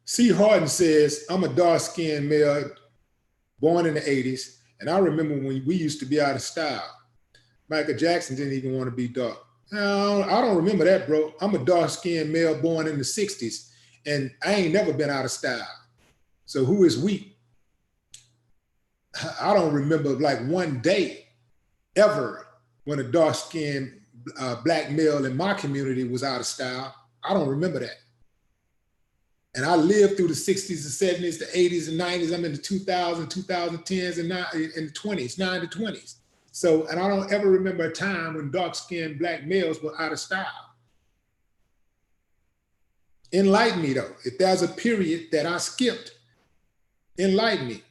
C. Harden says, I'm a dark-skinned male born in the 80s, and I remember when we used to be out of style. Michael Jackson didn't even want to be dark. No, I don't remember that, bro. I'm a dark-skinned male born in the 60s, and I ain't never been out of style. So who is we? I don't remember like one day ever when a dark-skinned black male in my community was out of style. I don't remember that. And I lived through the 60s, the 70s, the 80s and 90s. I'm in the 2000s, 2010s, and in the 20s, 9 to 20s. So, and I don't ever remember a time when dark-skinned black males were out of style. Enlighten me though. If there's a period that I skipped, enlighten me.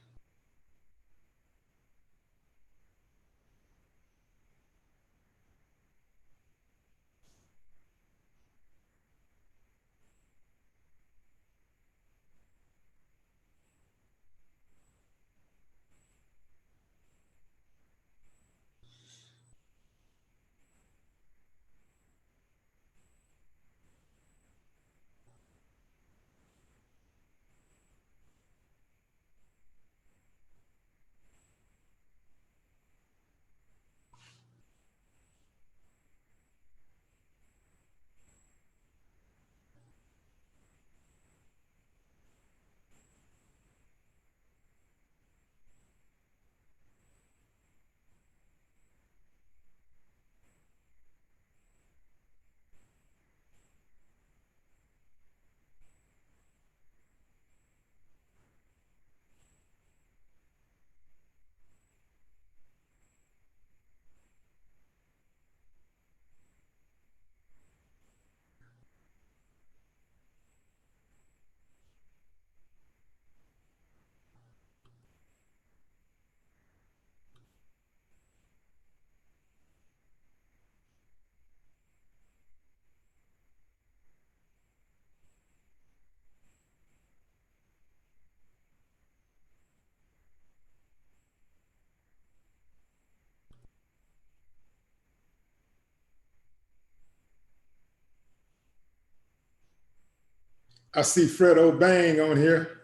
I see Fredo Bang on here.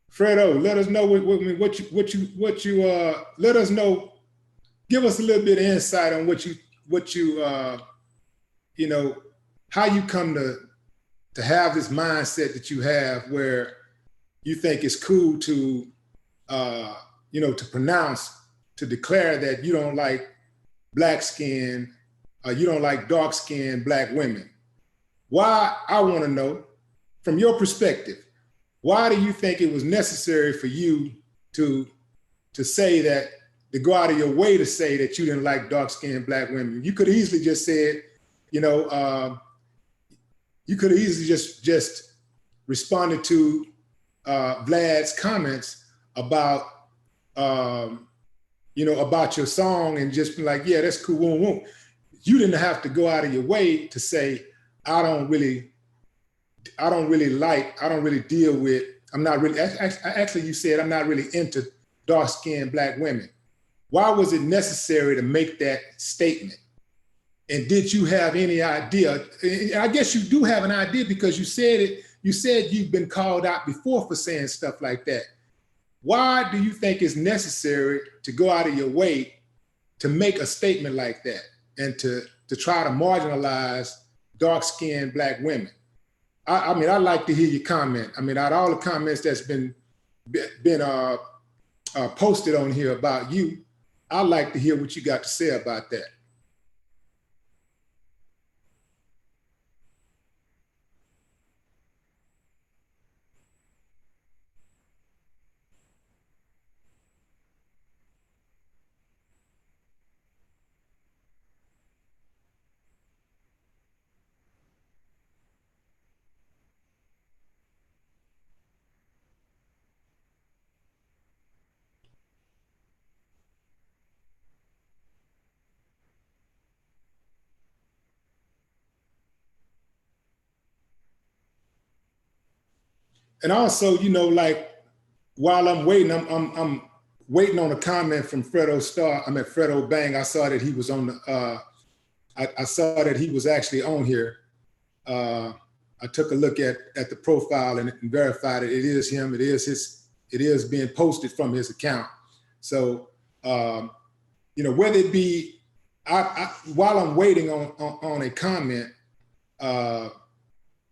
Fredo, let us know what you let us know. Give us a little bit of insight on what you you know, how you come to have this mindset that you have, where you think it's cool to you know, to pronounce, to declare that you don't like black skin, you don't like dark skinned black women. Why? I want to know, from your perspective, why do you think it was necessary for you to say that, to go out of your way to say that you didn't like dark-skinned black women? You could have easily just said, you know, you could have easily just responded to Vlad's comments about, you know, about your song and just be like, yeah, that's cool, woo, woo. You didn't have to go out of your way to say, I don't really deal with, I'm not really, actually you said, I'm not really into dark-skinned black women. Why was it necessary to make that statement? And did you have any idea? I guess you do have an idea, because you said it, you said you've been called out before for saying stuff like that. Why do you think it's necessary to go out of your way to make a statement like that and to try to marginalize dark-skinned black women? I mean, I'd like to hear your comment. I mean, out of all the comments that's been posted on here about you, I'd like to hear what you got to say about that. And also, you know, like, while I'm waiting, I'm waiting on a comment from Fredo Bang. I saw that he was on the, I saw that he was actually on here. I took a look at the profile and verified it. It is him. It is being posted from his account. So, you know, whether it be, while I'm waiting on a comment,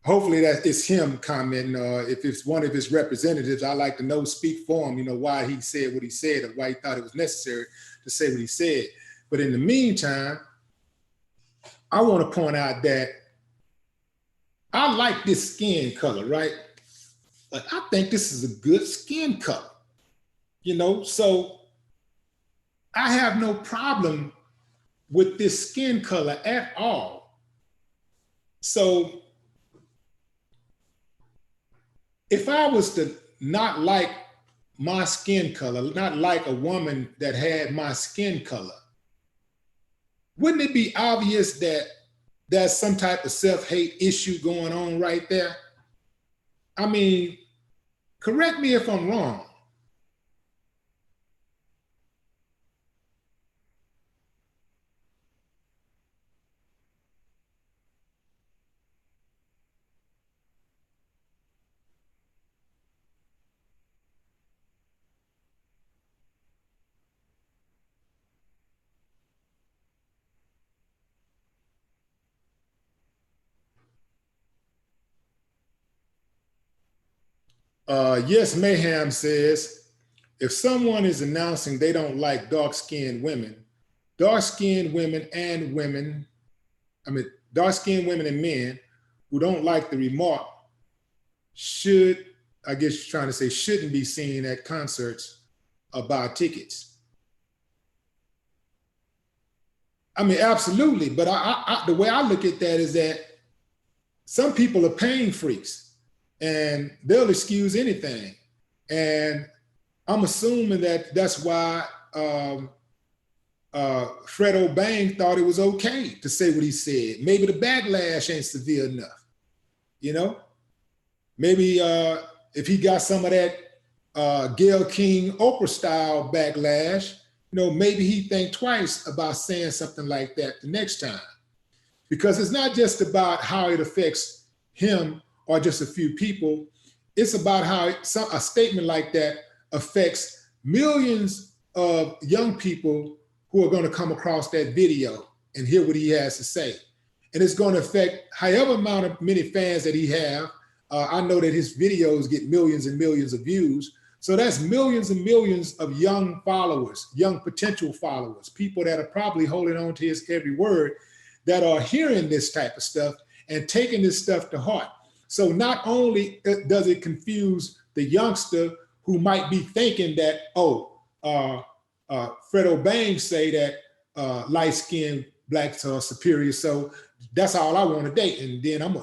hopefully that it's him commenting, or if it's one of his representatives, I like to know, speak for him, you know, why he said what he said, or why he thought it was necessary to say what he said. But in the meantime, I want to point out that I like this skin color, right? Like, I think this is a good skin color, you know? So I have no problem with this skin color at all. So if I was to not like my skin color, not like a woman that had my skin color, wouldn't it be obvious that there's some type of self-hate issue going on right there? I mean, correct me if I'm wrong. Yes, Mayhem says, if someone is announcing they don't like dark-skinned women and women, dark-skinned women and men who don't like the remark should, I guess you're trying to say, shouldn't be seen at concerts or buy tickets. I mean, absolutely. But the way I look at that is that some people are pain freaks and they'll excuse anything. And I'm assuming that that's why Fredo Bang thought it was okay to say what he said. Maybe the backlash ain't severe enough, you know? Maybe if he got some of that Gayle King Oprah style backlash, you know, maybe he think twice about saying something like that the next time. Because it's not just about how it affects him or just a few people. It's about how a statement like that affects millions of young people who are going to come across that video and hear what he has to say. And it's going to affect however many fans that he have. I know that his videos get millions and millions of views. So that's millions and millions of young followers, young potential followers, people that are probably holding on to his every word, that are hearing this type of stuff and taking this stuff to heart. So not only does it confuse the youngster who might be thinking that, Fredo Bang say that light-skinned blacks are superior, so that's all I want to date. And then I'm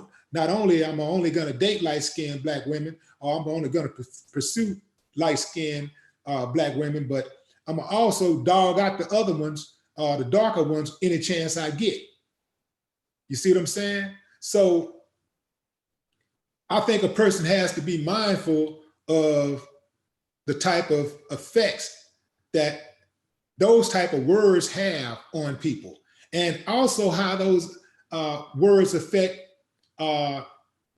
only going to date light-skinned black women, or I'm only going to pursue light-skinned black women, but I'm gonna also dog out the other ones, the darker ones, any chance I get. You see what I'm saying? So I think a person has to be mindful of the type of effects that those type of words have on people, and also how those words affect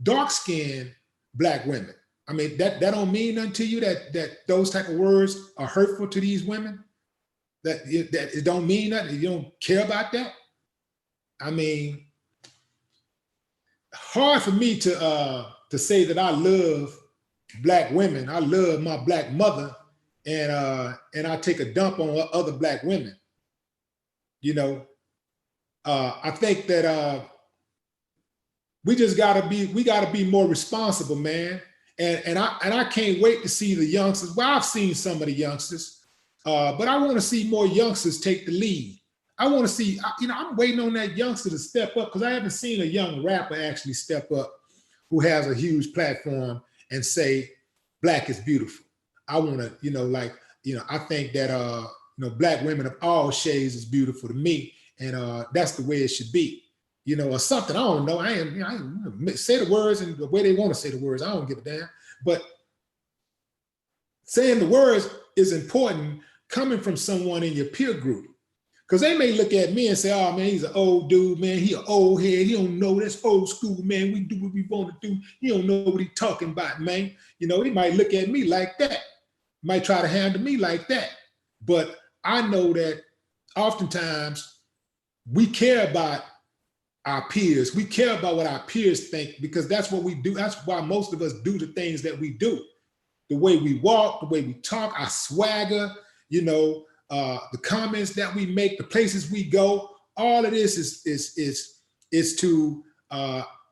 dark-skinned black women. I mean, that don't mean nothing to you that those type of words are hurtful to these women? That it don't mean nothing? You don't care about that? I mean, hard for me to say that I love black women. I love my black mother, and I take a dump on other black women. You know, I think that we gotta be more responsible, man. And I can't wait to see the youngsters. Well, I've seen some of the youngsters, but I want to see more youngsters take the lead. I want to see, I'm waiting on that youngster to step up, because I haven't seen a young rapper actually step up who has a huge platform and say, black is beautiful. I want to, I think that, black women of all shades is beautiful to me. And that's the way it should be, or something. I don't know. I say the words and the way they want to say the words. I don't give a damn. But saying the words is important coming from someone in your peer group. Because they may look at me and say, oh, man, he's an old dude, man. He an old head. He don't know. That's old school, man. We do what we want to do. He don't know what he's talking about, man. He might look at me like that. Might try to handle me like that. But I know that oftentimes we care about our peers. We care about what our peers think, because that's what we do. That's why most of us do the things that we do. The way we walk, the way we talk, our swagger, the comments that we make, the places we go, all of this is to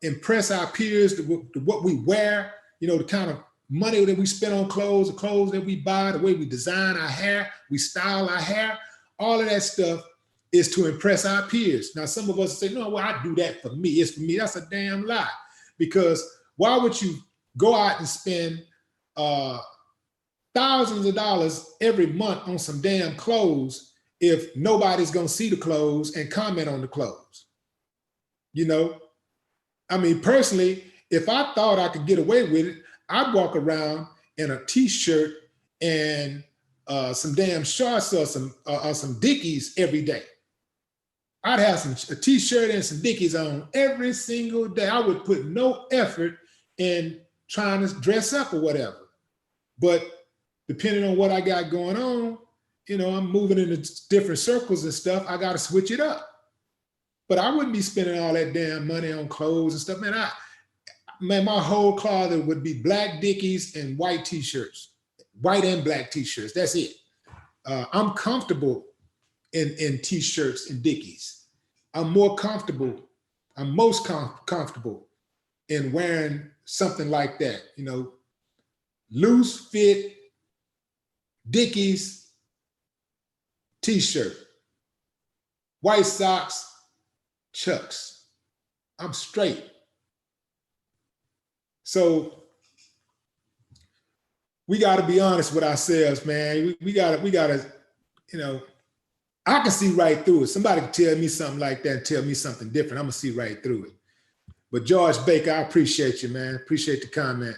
impress our peers to what we wear, you know, the kind of money that we spend on clothes, the clothes that we buy, the way we design our hair, we style our hair, all of that stuff is to impress our peers. Now, some of us say, no, well, I do that for me. It's for me. That's a damn lie. Because why would you go out and spend thousands of dollars every month on some damn clothes if nobody's going to see the clothes and comment on the clothes? You know, I mean, personally, if I thought I could get away with it, I'd walk around in a t-shirt and some damn shorts or some Dickies every day. I'd have a t-shirt and some Dickies on every single day. I would put no effort in trying to dress up or whatever. But depending on what I got going on, you know, I'm moving into different circles and stuff, I got to switch it up. But I wouldn't be spending all that damn money on clothes and stuff. Man, my whole closet would be black Dickies and white t-shirts, white and black t-shirts. That's it. I'm comfortable in t-shirts and Dickies. I'm most comfortable in wearing something like that, you know, loose fit Dickies t-shirt, white socks, Chucks. I'm straight. So we got to be honest with ourselves, man. We got to, you know, I can see right through it. Somebody can tell me something like that and tell me something different. I'm going to see right through it. But George Baker, I appreciate you, man. Appreciate the comment.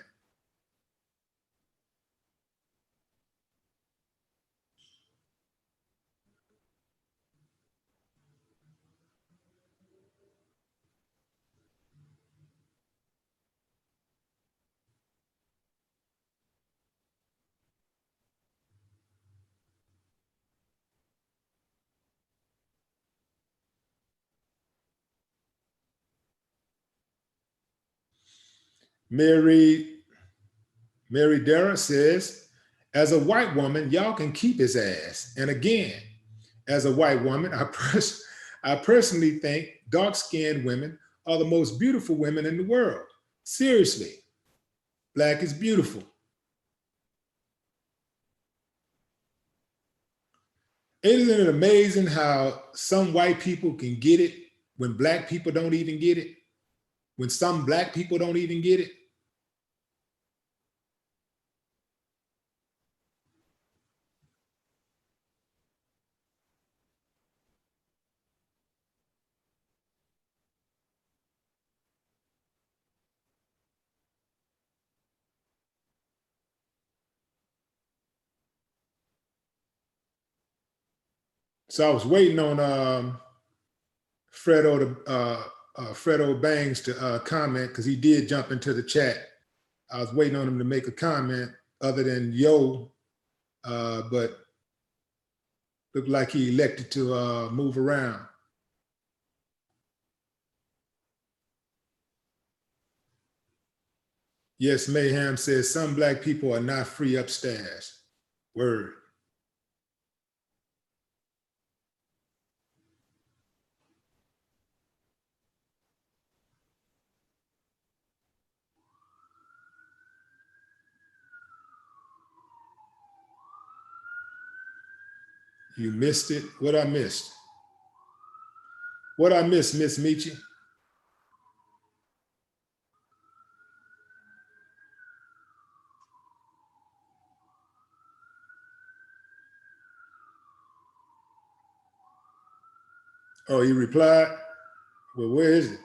Mary Dara says, as a white woman, y'all can keep his ass. And again, as a white woman, I personally think dark-skinned women are the most beautiful women in the world. Seriously, black is beautiful. Isn't it amazing how some white people can get it when black people don't even get it? When some black people don't even get it? So I was waiting on Fredo Bangs to comment, because he did jump into the chat. I was waiting on him to make a comment other than yo, but looked like he elected to move around. Yes, Mayhem says some black people are not free upstairs. Word. You missed it. What I missed? What I missed, Miss Michi? Oh, he replied? Well, where is it?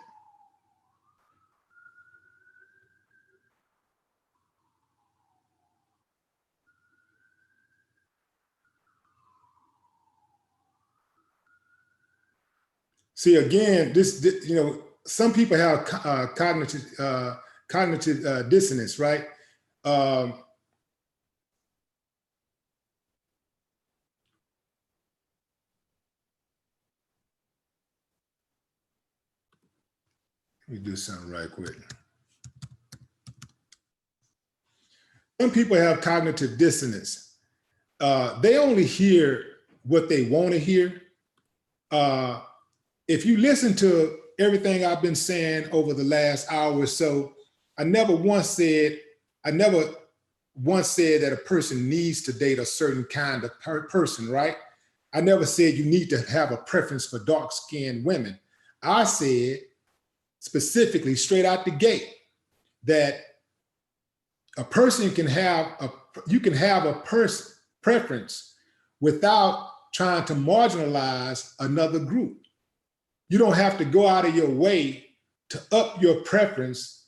See, again, this you know, some people have cognitive dissonance, right? Let me do something right quick. Some people have cognitive dissonance. They only hear what they want to hear. If you listen to everything I've been saying over the last hour or so, I never once said that a person needs to date a certain kind of person, right? I never said you need to have a preference for dark-skinned women. I said specifically, straight out the gate, that a person can have a person preference without trying to marginalize another group. You don't have to go out of your way to up your preference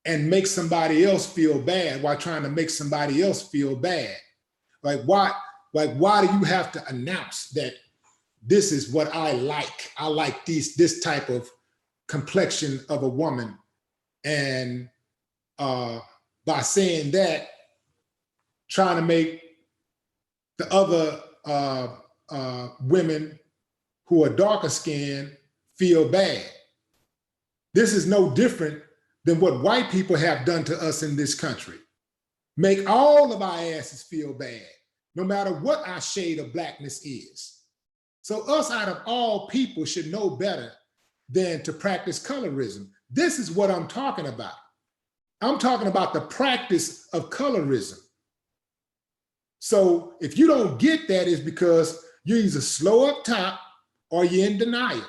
and make somebody else feel bad while trying to make somebody else feel bad. Like why do you have to announce that this is what I like? I like this type of complexion of a woman. And by saying that, trying to make the other women who are darker skinned feel bad. This is no different than what white people have done to us in this country. Make all of our asses feel bad, no matter what our shade of blackness is. So us, out of all people, should know better than to practice colorism. This is what I'm talking about. I'm talking about the practice of colorism. So if you don't get that, it's because you're either slow up top or you're in denial.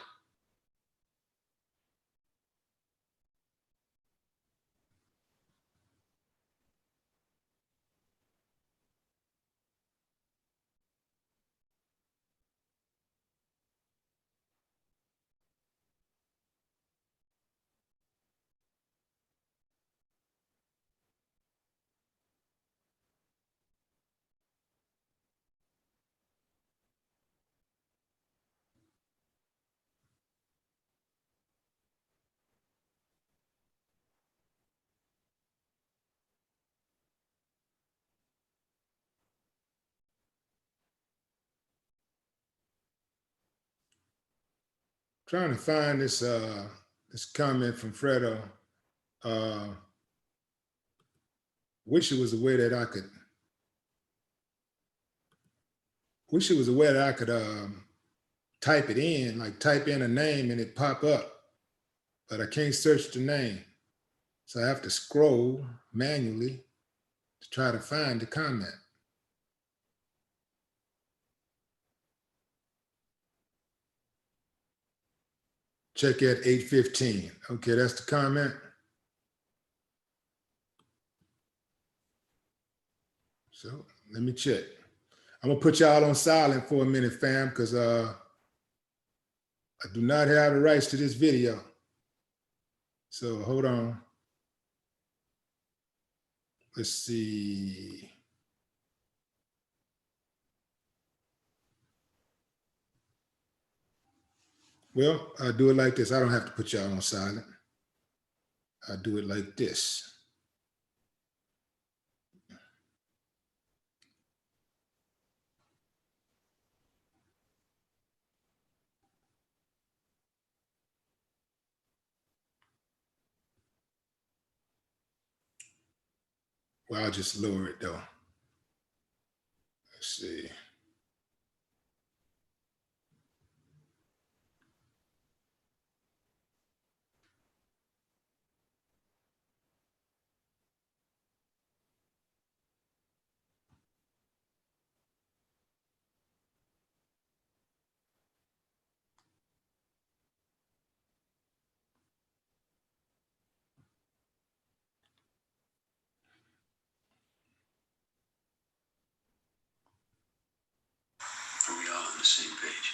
Trying to find this this comment from Fredo. Wish it was a way that I could. Wish it was a way that I could type it in, like type in a name and it pop up, but I can't search the name, so I have to scroll manually to try to find the comment. Check at 8:15. Okay, that's the comment. So let me check. I'm gonna put y'all on silent for a minute, fam, because I do not have the rights to this video. So hold on. Let's see. Well, I'll do it like this. I don't have to put y'all on silent. I'll do it like this. Well, I'll just lower it though. Let's see. Are we all on the same page?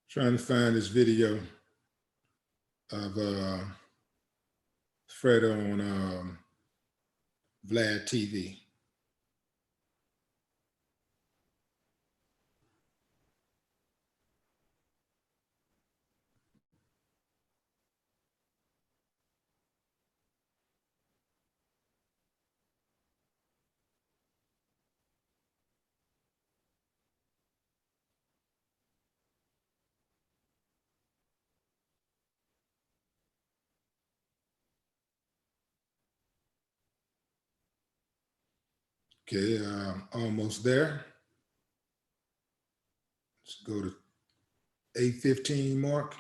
Trying to find this video of Fredo on Vlad TV. Okay, almost there. Let's go to 8:15 mark.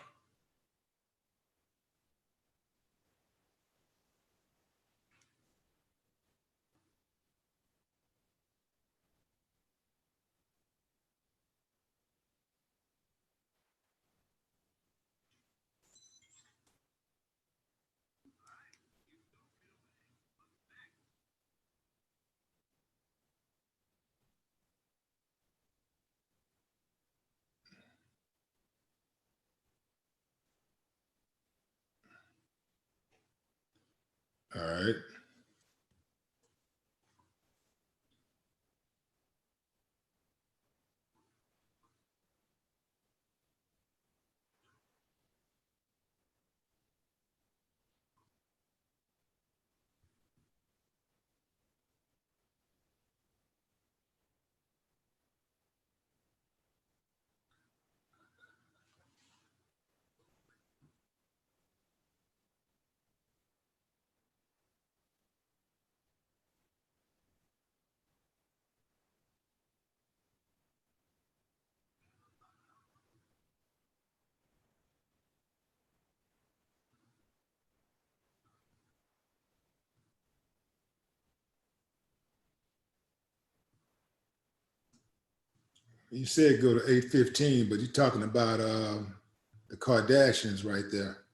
All right. You said go to 8:15, but you're talking about the Kardashians right there.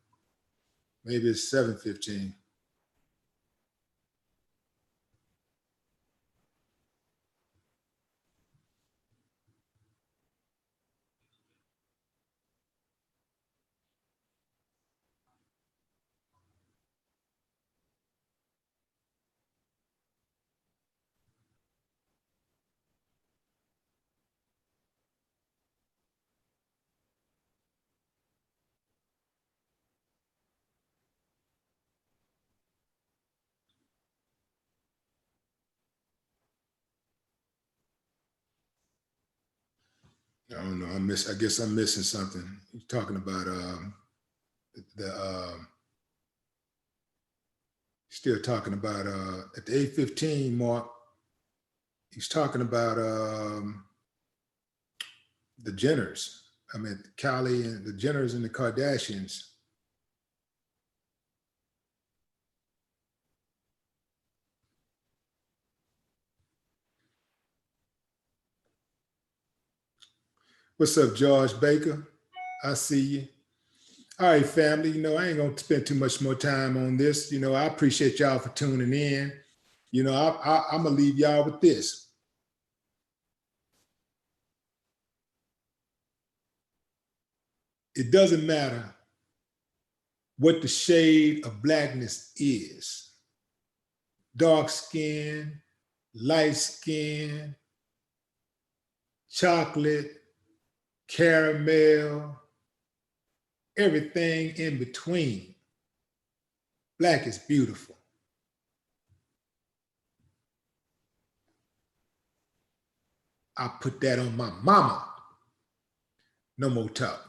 Maybe it's 7:15. I don't know. I guess I'm missing something. You're talking about still talking about at the 8:15 mark. He's talking about the Jenners. I mean, Kylie and the Jenners and the Kardashians. What's up, George Baker? I see you. All right, family. I ain't gonna spend too much more time on this. I appreciate y'all for tuning in. I'm gonna leave y'all with this. It doesn't matter what the shade of blackness is. Dark skin, light skin, chocolate, caramel, everything in between. Black is beautiful. I put that on my mama. No more talk.